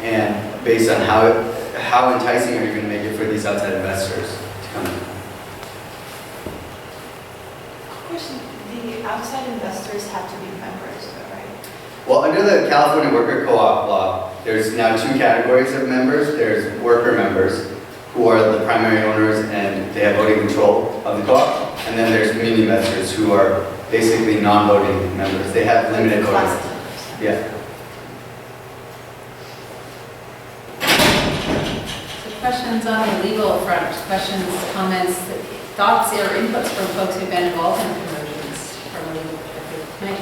and based on how enticing are you going to make it for these outside investors to come in. Question, the outside investors have to be members, though, right? Well, under the California Worker Co-op law, there's now two categories of members. There's worker members, who are the primary owners and they have voting control of the co-op. And then there's community investors who are basically non-voting members. They have limited voting. Yeah. So questions on the legal front, questions, comments, thoughts or inputs from folks who've been involved in conversions from a legal perspective? Mike?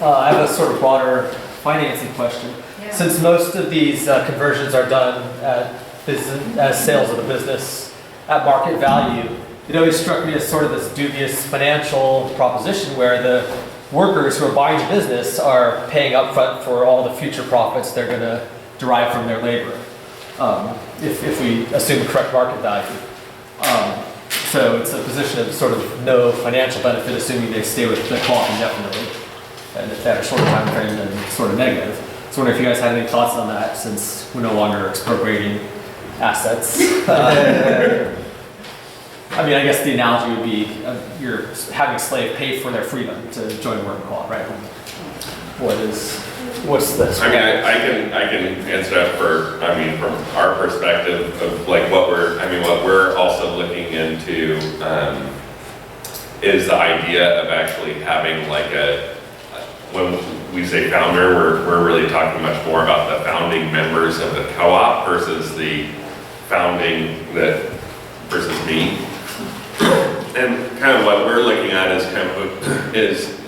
I have a sort of broader financing question. Yeah. Since most of these conversions are done at business, as sales of the business at market value, it always struck me as sort of this dubious financial proposition where the workers who are buying the business are paying upfront for all the future profits they're going to derive from their labor, if we assume the correct market value. So it's a position of sort of no financial benefit, assuming they stay with the co-op indefinitely. And if they have a short time frame, then it's sort of negative. So I wonder if you guys had any thoughts on that, since we're no longer expropriating assets. I mean, I guess the analogy would be you're having a slave pay for their freedom to join a working co-op, right? What's this? I mean, I can answer that from our perspective of like what we're also looking into is the idea of actually having like when we say founder, we're really talking much more about the founding members of the co-op versus the founding versus me. And kind of what we're looking at is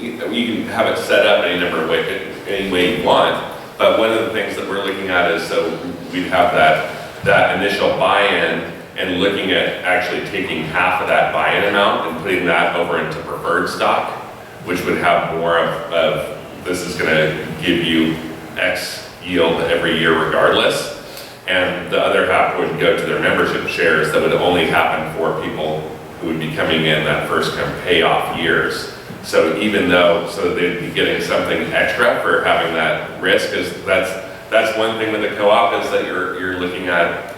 you can have it set up any number of any way you want, but one of the things that we're looking at is so we'd have that initial buy-in and looking at actually taking half of that buy-in amount and putting that over into preferred stock, which would have more of this is going to give you X yield every year regardless. And the other half would go to their membership shares that would only happen for people who would be coming in that first kind of payoff years. So they'd be getting something extra for having that risk, because that's one thing with the co-op is that you're looking at,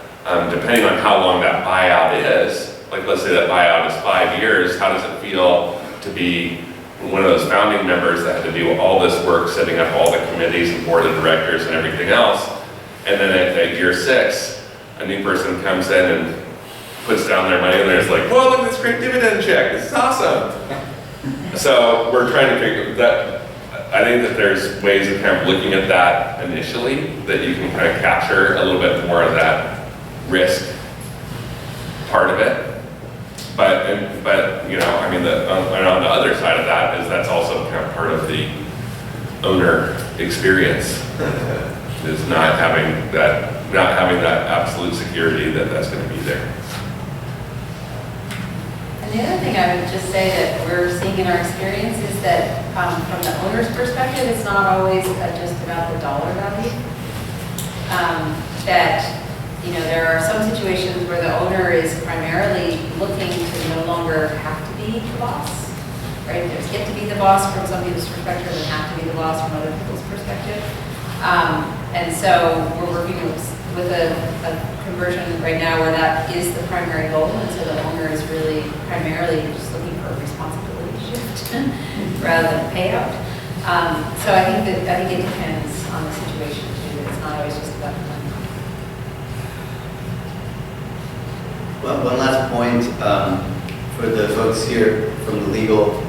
depending on how long that buyout is, like let's say that buyout is 5 years, how does it feel to be one of those founding members that had to do all this work, setting up all the committees and board of directors and everything else, and then at year 6, a new person comes in and puts down their money and they're just like, whoa, look at this great dividend check, this is awesome. So we're trying to figure that, I think that there's ways of kind of looking at that initially, that you can kind of capture a little bit more of that risk part of it. But you know, I mean, and on the other side of that is that's also kind of part of the owner experience, is not having that absolute security that that's going to be there. And the other thing I would just say that we're seeing in our experience is that from the owner's perspective, it's not always just about the dollar value. That, you know, there are some situations where the owner is primarily looking to no longer have to be the boss, right? There's get to be the boss from some people's perspective and have to be the boss from other people's perspective. And so we're working with a conversion right now where that is the primary goal, and so the owner is really primarily just looking for a responsibility shift rather than a payout. So I think it depends on the situation too. It's not always just about the money. Well, one last point for the folks here from the legal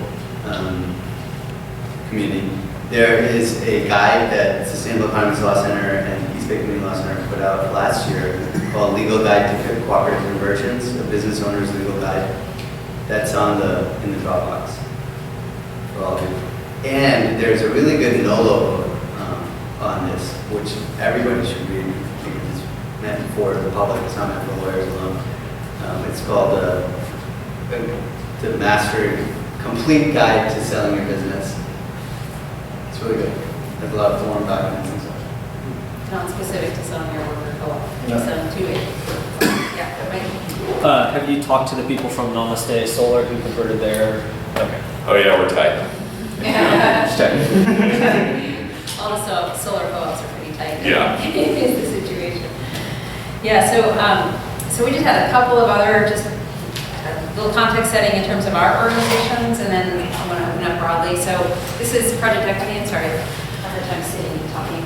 community. There is a guide that Sustainable Economies Law Center and East Bay Community Law Center put out last year called Legal Guide to Cooperative Conversions, a business owner's legal guide. That's in the Dropbox for all of you. And there's a really good NOLO on this, which everybody should read. I think it's meant for the public, it's not meant for lawyers alone. It's called the Master Complete Guide to Selling Your Business. It's really good. There's a lot of form documents and stuff. Not specific to selling your worker co-op, No. selling to it. Yeah, right. Have you talked to the people from Namaste Solar who converted their? Okay. Oh yeah, we're tight. All the solar co-ops are pretty tight. Yeah. Is the situation. Yeah, so we just had a couple of other just little context setting in terms of our organizations, and then I want to open up broadly. So this is Project Equity, and sorry, I have a hard time sitting and talking.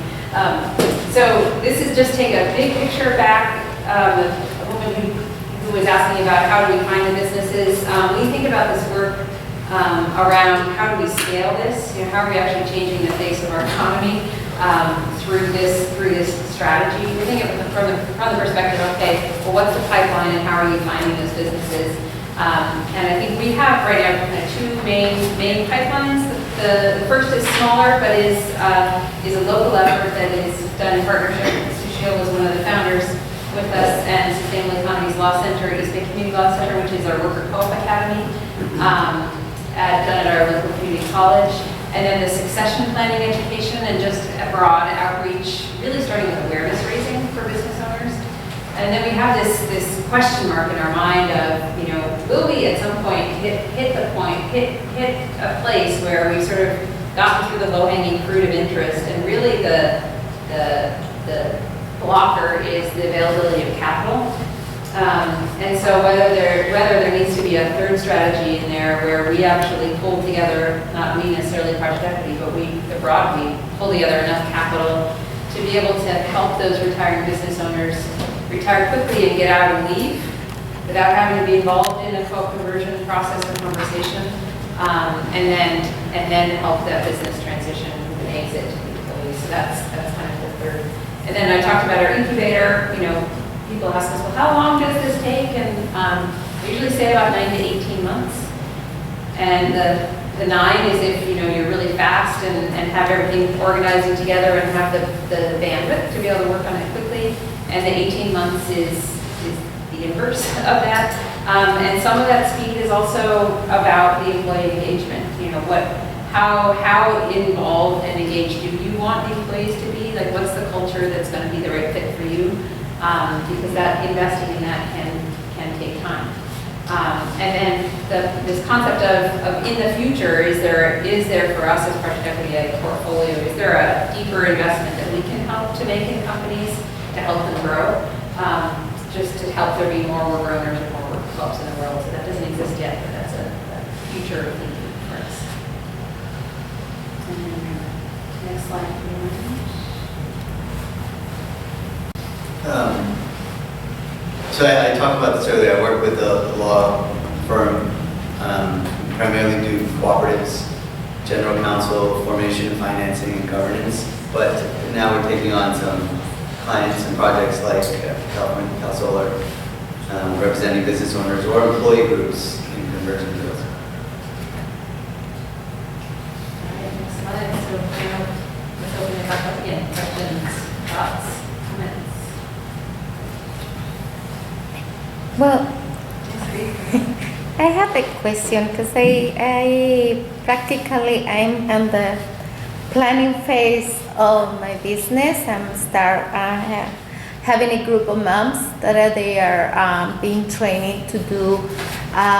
So this is just take a big picture back of a woman who was asking about how do we find the businesses. When you think about this work around how do we scale this, how are we actually changing the face of our economy through this strategy? We think of it from the perspective, okay, well, what's the pipeline and how are you finding those businesses? And I think we have right now kind of two main pipelines. The first is smaller, but is a local effort that is done in partnership. Sushil was one of the founders with us, and Sustainable Economies Law Center, East Bay Community Law Center, which is our worker co-op academy, done at our local community college. And then the succession planning education and just a broad outreach, really starting with awareness raising for business owners. And then we have this question mark in our mind of, will we at some point hit a place where we've sort of gotten through the low-hanging fruit of interest, and really the blocker is the availability of capital. And so whether there needs to be a third strategy in there where we actually pull together, not we necessarily Project Equity, but we pull together enough capital to be able to help those retiring business owners retire quickly and get out and leave without having to be involved in a co-op conversion process or conversation, and then help that business transition with an exit to the employees. So that's kind of the third. And then I talked about our incubator. People ask us, well, how long does this take? And we usually say about 9 to 18 months. And the 9 is if you're really fast and have everything organizing together and have the bandwidth to be able to work on it quickly. And the 18 months is the inverse of that. And some of that speed is also about the employee engagement. How involved and engaged do you want the employees to be? Like, what's the culture that's going to be the right fit for you? Because that investing in that can take time. And then this concept of in the future, is there for us as Project Equity a portfolio? Is there a deeper investment that we can help to make in companies to help them grow? Just to help there be more worker owners and more work co-ops in the world. So that doesn't exist yet, but that's a future thinking for us. And then, next slide, please. So I talked about this earlier. I work with a law firm, primarily do cooperatives, general counsel, formation, financing, and governance. But now we're taking on some clients and projects like California Cal Solar, representing business owners or employee groups in conversion deals. All right, next slide. So now let's open it back up again. Questions, thoughts, comments? Well, I have a question because I practically I'm in the planning phase of my business. I'm having a group of moms that they are being trained to do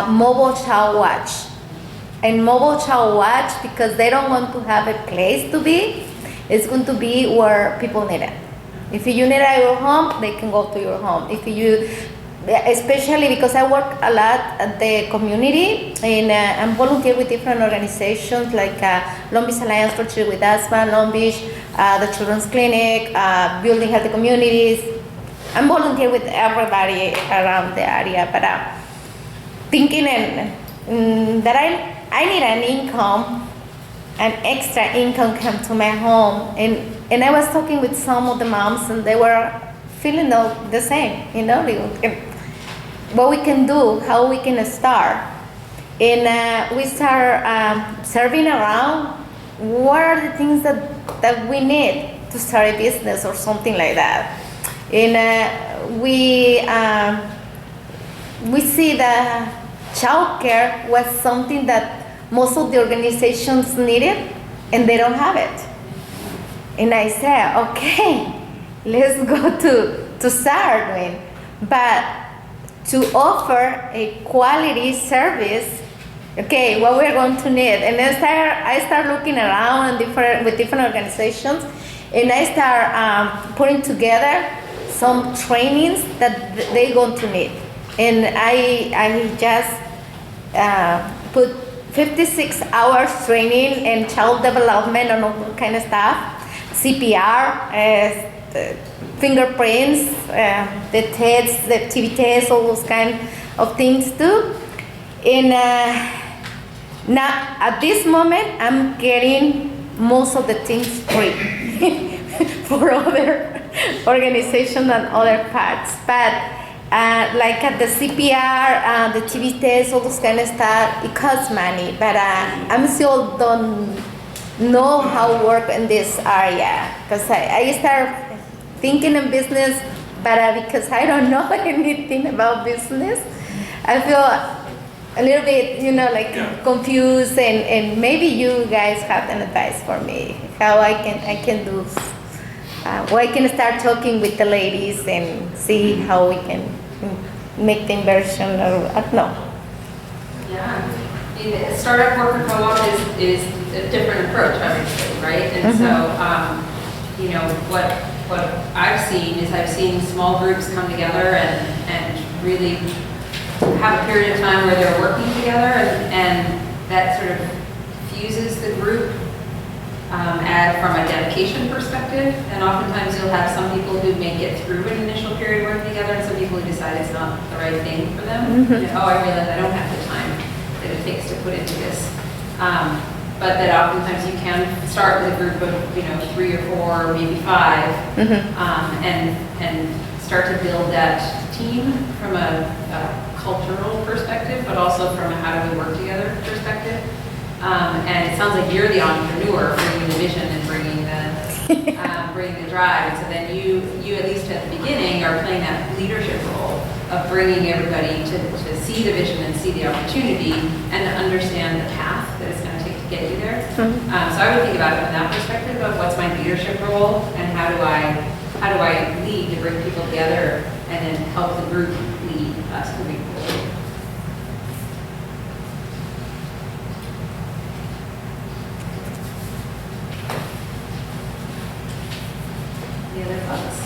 mobile child watch. And mobile child watch, because they don't want to have a place to be, it's going to be where people need it. If you need it at your home, they can go to your home. Especially because I work a lot at the community, and I'm volunteer with different organizations like Long Beach Alliance for Children with Asthma, Long Beach, the Children's Clinic, Building Healthy Communities. I'm volunteer with everybody around the area, but thinking that I need an income, an extra income come to my home, and I was talking with some of the moms, and they were feeling the same, what we can do, how we can start. And we start serving around what are the things that we need to start a business or something like that. And we see that childcare was something that most of the organizations needed, and they don't have it. And I said, okay, let's go to start doing. But to offer a quality service. Okay, what we're going to need, and then I start looking around with different organizations, and I start putting together some trainings that they're going to need, and I just put 56 hours training in child development and all that kind of stuff, CPR, fingerprints, the tests, the TV tests, all those kind of things too. And now at this moment, I'm getting most of the things free for other organizations and other parts. But like at the CPR, the TV tests, all those kind of stuff, it costs money. But I'm still don't know how to work in this area, because I start thinking in business, but because I don't know anything about business, I feel a little bit, confused, and maybe you guys have an advice for me how I can do. Well, I can start talking with the ladies and see how we can make the inversion, or I don't know. Yeah, startup worker co-op is a different approach, obviously, right? And so, what I've seen small groups come together and really have a period of time where they're working together, and that sort of fuses the group from a dedication perspective. And oftentimes you'll have some people who make it through an initial period working together, and some people who decide it's not the right thing for them. I realize I don't have the time that it takes to put into this. But that oftentimes you can start with a group of 3 or 4 or maybe 5, and start to build that team from a cultural perspective, but also from a how do we work together perspective. And it sounds like you're the entrepreneur, bringing the vision and bringing the drive. And so then you at least at the beginning are playing that leadership role of bringing everybody to see the vision and see the opportunity and to understand the path that it's going to take to get you there. So I would think about it from that perspective of what's my leadership role, and how do I lead to bring people together and then help the group lead us moving forward. Any other thoughts?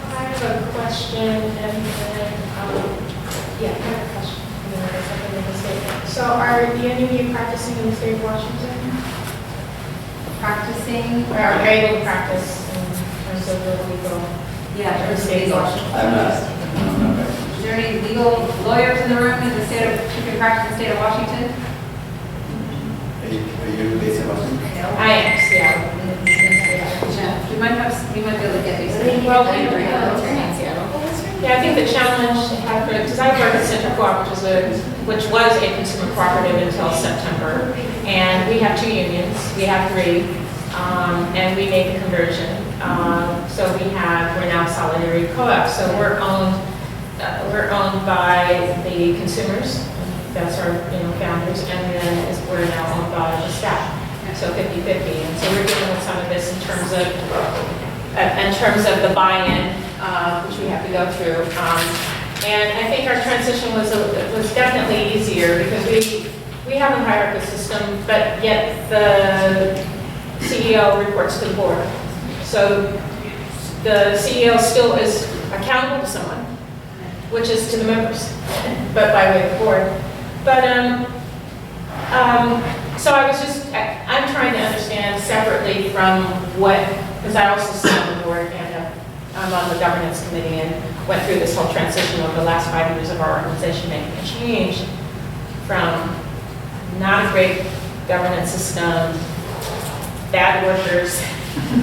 I have a question, and then, I have a question, and then there's something in the statement. So are any of you practicing in the state of Washington? Practicing? Or are you able to practice in terms of the legal? Yeah, For the state of Washington? I'm not. Is there any legal lawyers in the room in the state of, who can practice in the state of Washington? Are you based in Washington? I am, Seattle. Yeah, we might be able to get these. Well, yeah, I think the challenge, because I work at Central Co-op, which was a consumer cooperative until September, and we have 2 unions, we have 3, and we made the conversion. So we're now Solidarity Co-op, so we're owned by the consumers. That's our founders, and then we're now owned by the staff. So 50-50, and so we're dealing with some of this in terms of the buy-in, which we have to go through. And I think our transition was definitely easier because we have a hierarchical system, but yet the CEO reports to the board. So the CEO still is accountable to someone, which is to the members, but by way of the board. But so I'm trying to understand separately from because I also sit on the board and I'm on the governance committee and went through this whole transition over the last 5 years of our organization, making a change from not a great governance system, bad workers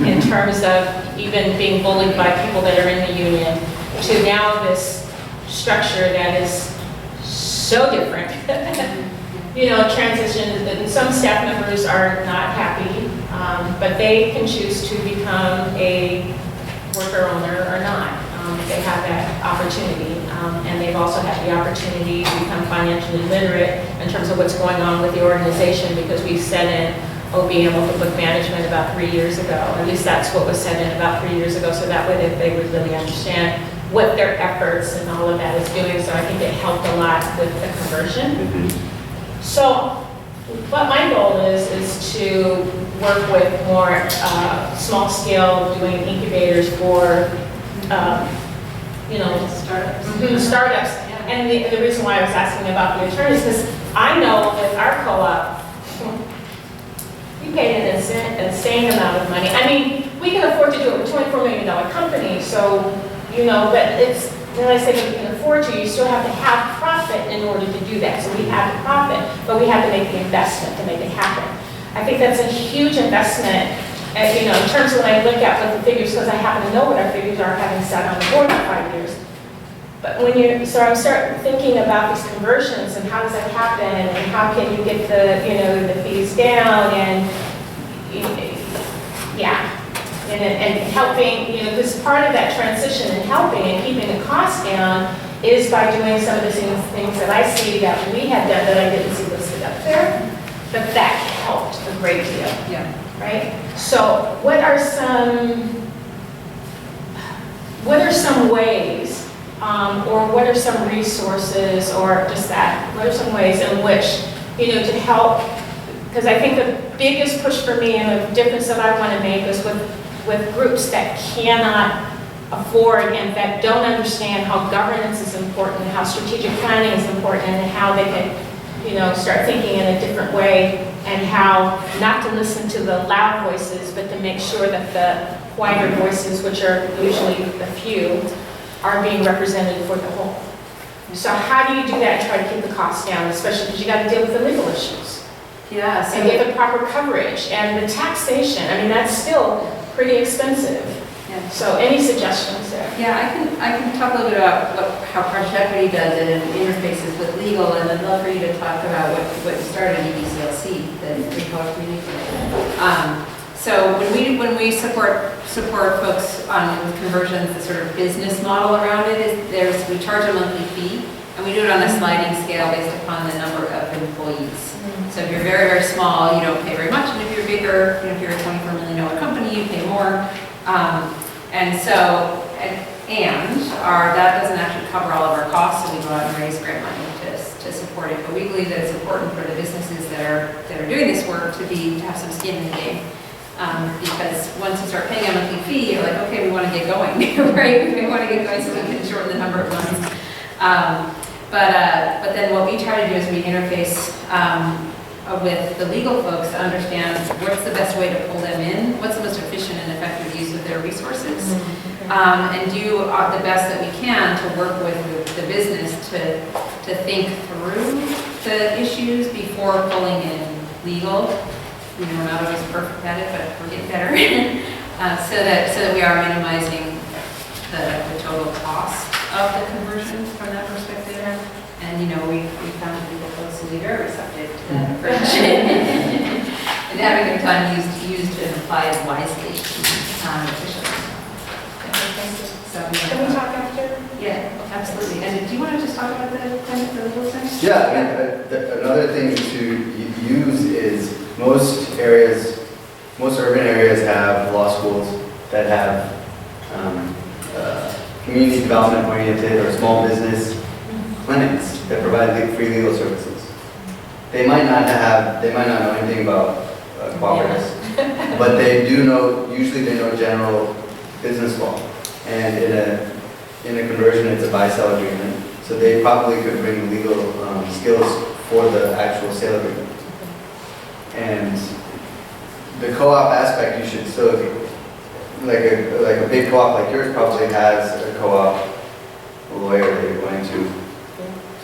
in terms of even being bullied by people that are in the union, to now this structure that is so different. Transition, and some staff members are not happy, but they can choose to become a worker owner or not. They have that opportunity, and they've also had the opportunity to become financially literate in terms of what's going on with the organization, because we've set in being able to book management about 3 years ago. At least that's what was said in about 3 years ago, so that way they would really understand what their efforts and all of that is doing. So I think it helped a lot with the conversion. So what my goal is to work with more small scale, doing incubators for, startups. And the reason why I was asking about the attorneys, because I know with our co-op, we paid an insane amount of money. I mean, we can afford to do it. We're a $24 million company, so, but it's, when I say that we can afford to, you still have to have profit in order to do that. So we have the profit, but we have to make the investment to make it happen. I think that's a huge investment, in terms of when I look at what the figures, because I happen to know what our figures are, having sat on the board for 5 years. But so I'm starting thinking about these conversions and how does that happen and how can you get the fees down and, and helping, because part of that transition and helping and keeping the cost down is by doing some of the things that I see that we have done that I didn't see listed up there, but that helped a great deal. Yeah. Right? So what are some ways, or what are some resources, or just that, what are some ways in which, to help, because I think the biggest push for me and the difference that I want to make is with groups that cannot afford and that don't understand how governance is important and how strategic planning is important and how they can, start thinking in a different way and how not to listen to the loud voices, but to make sure that the quieter voices, which are usually the few, are being represented for the whole. So how do you do that and try to keep the costs down, especially because you got to deal with the legal issues? Yeah, so And get the proper coverage and the taxation. I mean, that's still pretty expensive. yeah. So any suggestions there? Yeah, I can talk a little bit about how Project Equity does it and interfaces with legal, and I'd love for you to talk about what started in EBCLC, the Pre-College Community Commission. So when we support folks with conversions, the sort of business model around it is we charge a monthly fee, and we do it on a sliding scale based upon the number of employees. So if you're very, very small, you don't pay very much, and if you're bigger, if you're a $24 million company, you pay more. That doesn't actually cover all of our costs, so we go out and raise grant money to support it. But we believe that it's important for the businesses that are doing this work to have some skin in the game. Because once you start paying a monthly fee, you're like, okay, we want to get going, right? We want to get going so we can shorten the number of months. But then what we try to do is we interface with the legal folks to understand what's the best way to pull them in, what's the most efficient and effective use of their resources, and do the best that we can to work with the business to think through the issues before pulling in legal. We're not always perfect at it, but we're getting better. so that we are minimizing the total cost of the conversion from that perspective. And we found that people folks to be very receptive to that approach. And having their time used and applied wisely, efficiently. So, Can we talk after? Yeah, absolutely. And do you want to just talk about the climate for legal things? Yeah, another thing to use is most urban areas have law schools that have community development oriented or small business clinics that provide free legal services. They might not know anything about cooperatives, but usually they know general business law. And in a conversion, it's a buy-sell agreement. So they probably could bring legal skills for the actual sale agreement. And the co-op aspect, you should still, like a big co-op like yours probably has a co-op lawyer that you're going to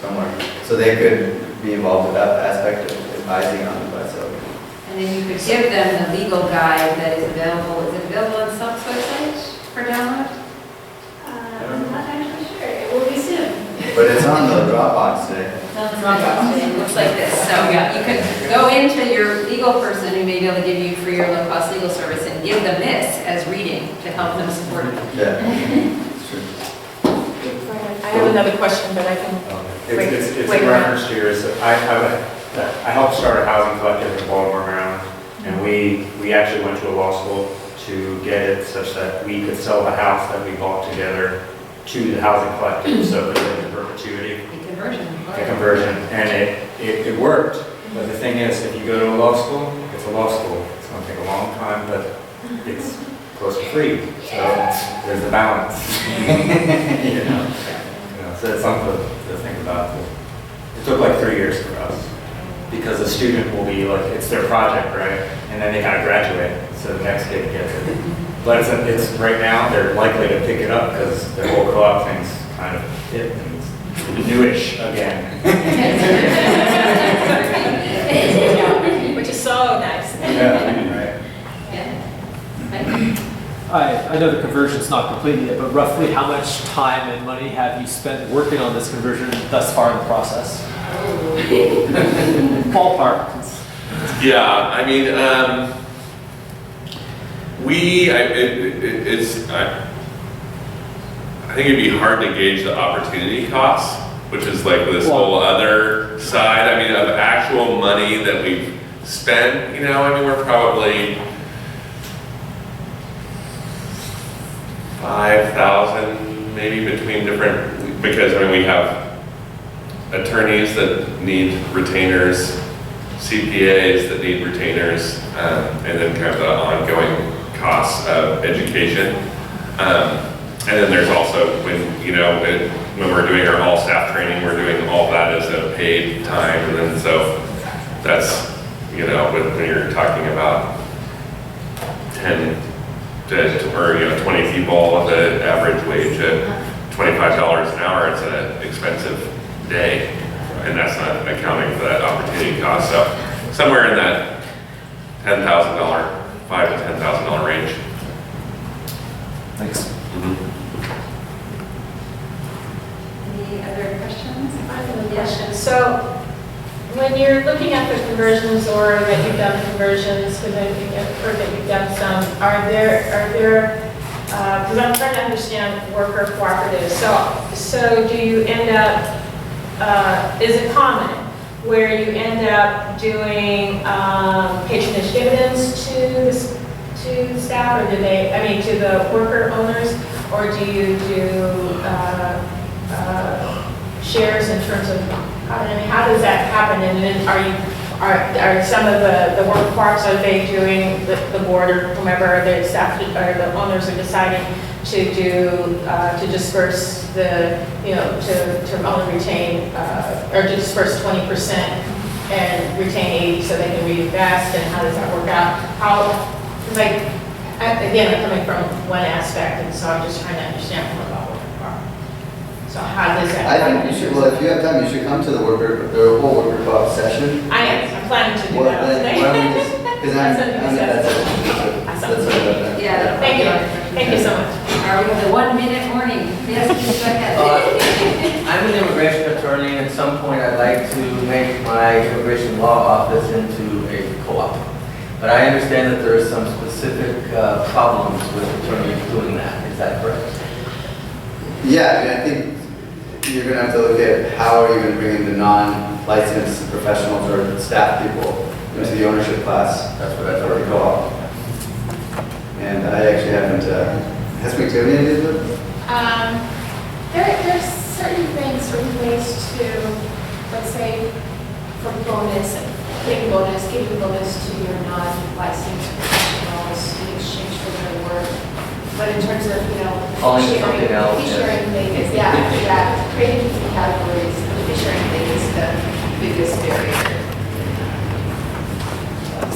somewhere. So they could be involved with that aspect of advising on the buy-sell agreement. And then you could give them the legal guide that is available. Is it available on SUP's website for download? I'm not actually sure. It will be soon. But it's on the Dropbox today. It looks like this. So you could go into your legal person who may be able to give you free or low-cost legal service and give them this as reading to help them support it. Yeah, it's true. I have another question, but I can It's wait in around. reference to yours. I helped start a housing collective in Baltimore, Maryland. And we actually went to a law school to get it such that we could sell the house that we bought together to the housing collective, so it was in perpetuity. The conversion. The conversion, and it worked. But the thing is, if you go to a law school, it's a law school. It's going to take a long time, but it's close to free. So there's the balance. So it's something to think about. It took like 3 years for us because the student will be like, it's their project, right? And then they kind of graduate, so the next kid gets it. But it's right now they're likely to pick it up because the whole co-op thing's kind of hit and it's newish again. Which is so nice. Yeah, right. I know the conversion's not complete yet, but roughly how much time and money have you spent working on this conversion thus far in the process? Ballpark. Yeah, I mean, I think it'd be hard to gauge the opportunity costs, which is like this whole other side. I mean, of actual money that we've spent, I mean, we're probably 5,000 maybe between different, because I mean, we have attorneys that need retainers, CPAs that need retainers, and then kind of the ongoing costs of education. And then there's also when we're doing our all staff training, we're doing all that as a paid time. And then so that's, when you're talking about 10 to 20 people with an average wage at $25 an hour, it's an expensive day. And that's not accounting for that opportunity cost. So somewhere in that $10,000, $5,000 to $10,000 range. Thanks. Any other questions? I have a question. So when you're looking at the conversions or that you've done conversions, because I think I've heard that you've done some, are there, because I'm trying to understand worker cooperatives. So do you end up, is it common where you end up doing patronage dividends to the staff, or to the worker owners, or do you do shares in terms of, how does that happen? And then are some of the work parts, are they doing, the board or whomever, the staff or the owners are deciding to do, to disperse the, to only retain, or to disperse 20% and retain 80 so they can reinvest, and how does that work out? Because again, I'm coming from one aspect, and so I'm just trying to understand more about worker co-op. So how does that? I think you should, well, if you have time, you should come to the whole worker co-op session. I am. I'm planning to do Well, that then, today. why don't we just, because that's it. Yeah. Thank you. Thank you so much. Are we with the 1 minute warning? Yes, please go ahead. I'm an immigration attorney. At some point, I'd like to make my immigration law office into a co-op. But I understand that there are some specific problems with attorneys doing that. Is that correct? Yeah, I think you're going to have to look at how are you going to bring in the non-licensed professionals or staff people into the ownership class. That's what I thought we co-op. And I actually haven't, has we given any of it? There's certain things, certain ways to, let's say, for bonus, giving bonus to your non-licensed professionals in exchange for their work. But in terms of, Calling it something else, fee sharing thing is, creating different categories. The fee sharing thing is the biggest barrier.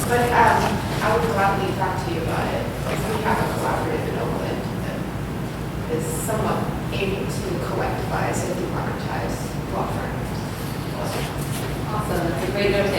But I would gladly talk to you about it. We have a collaborative in Oakland that is somewhat aiming to collectivize and democratize law firms. Awesome, that's a great note to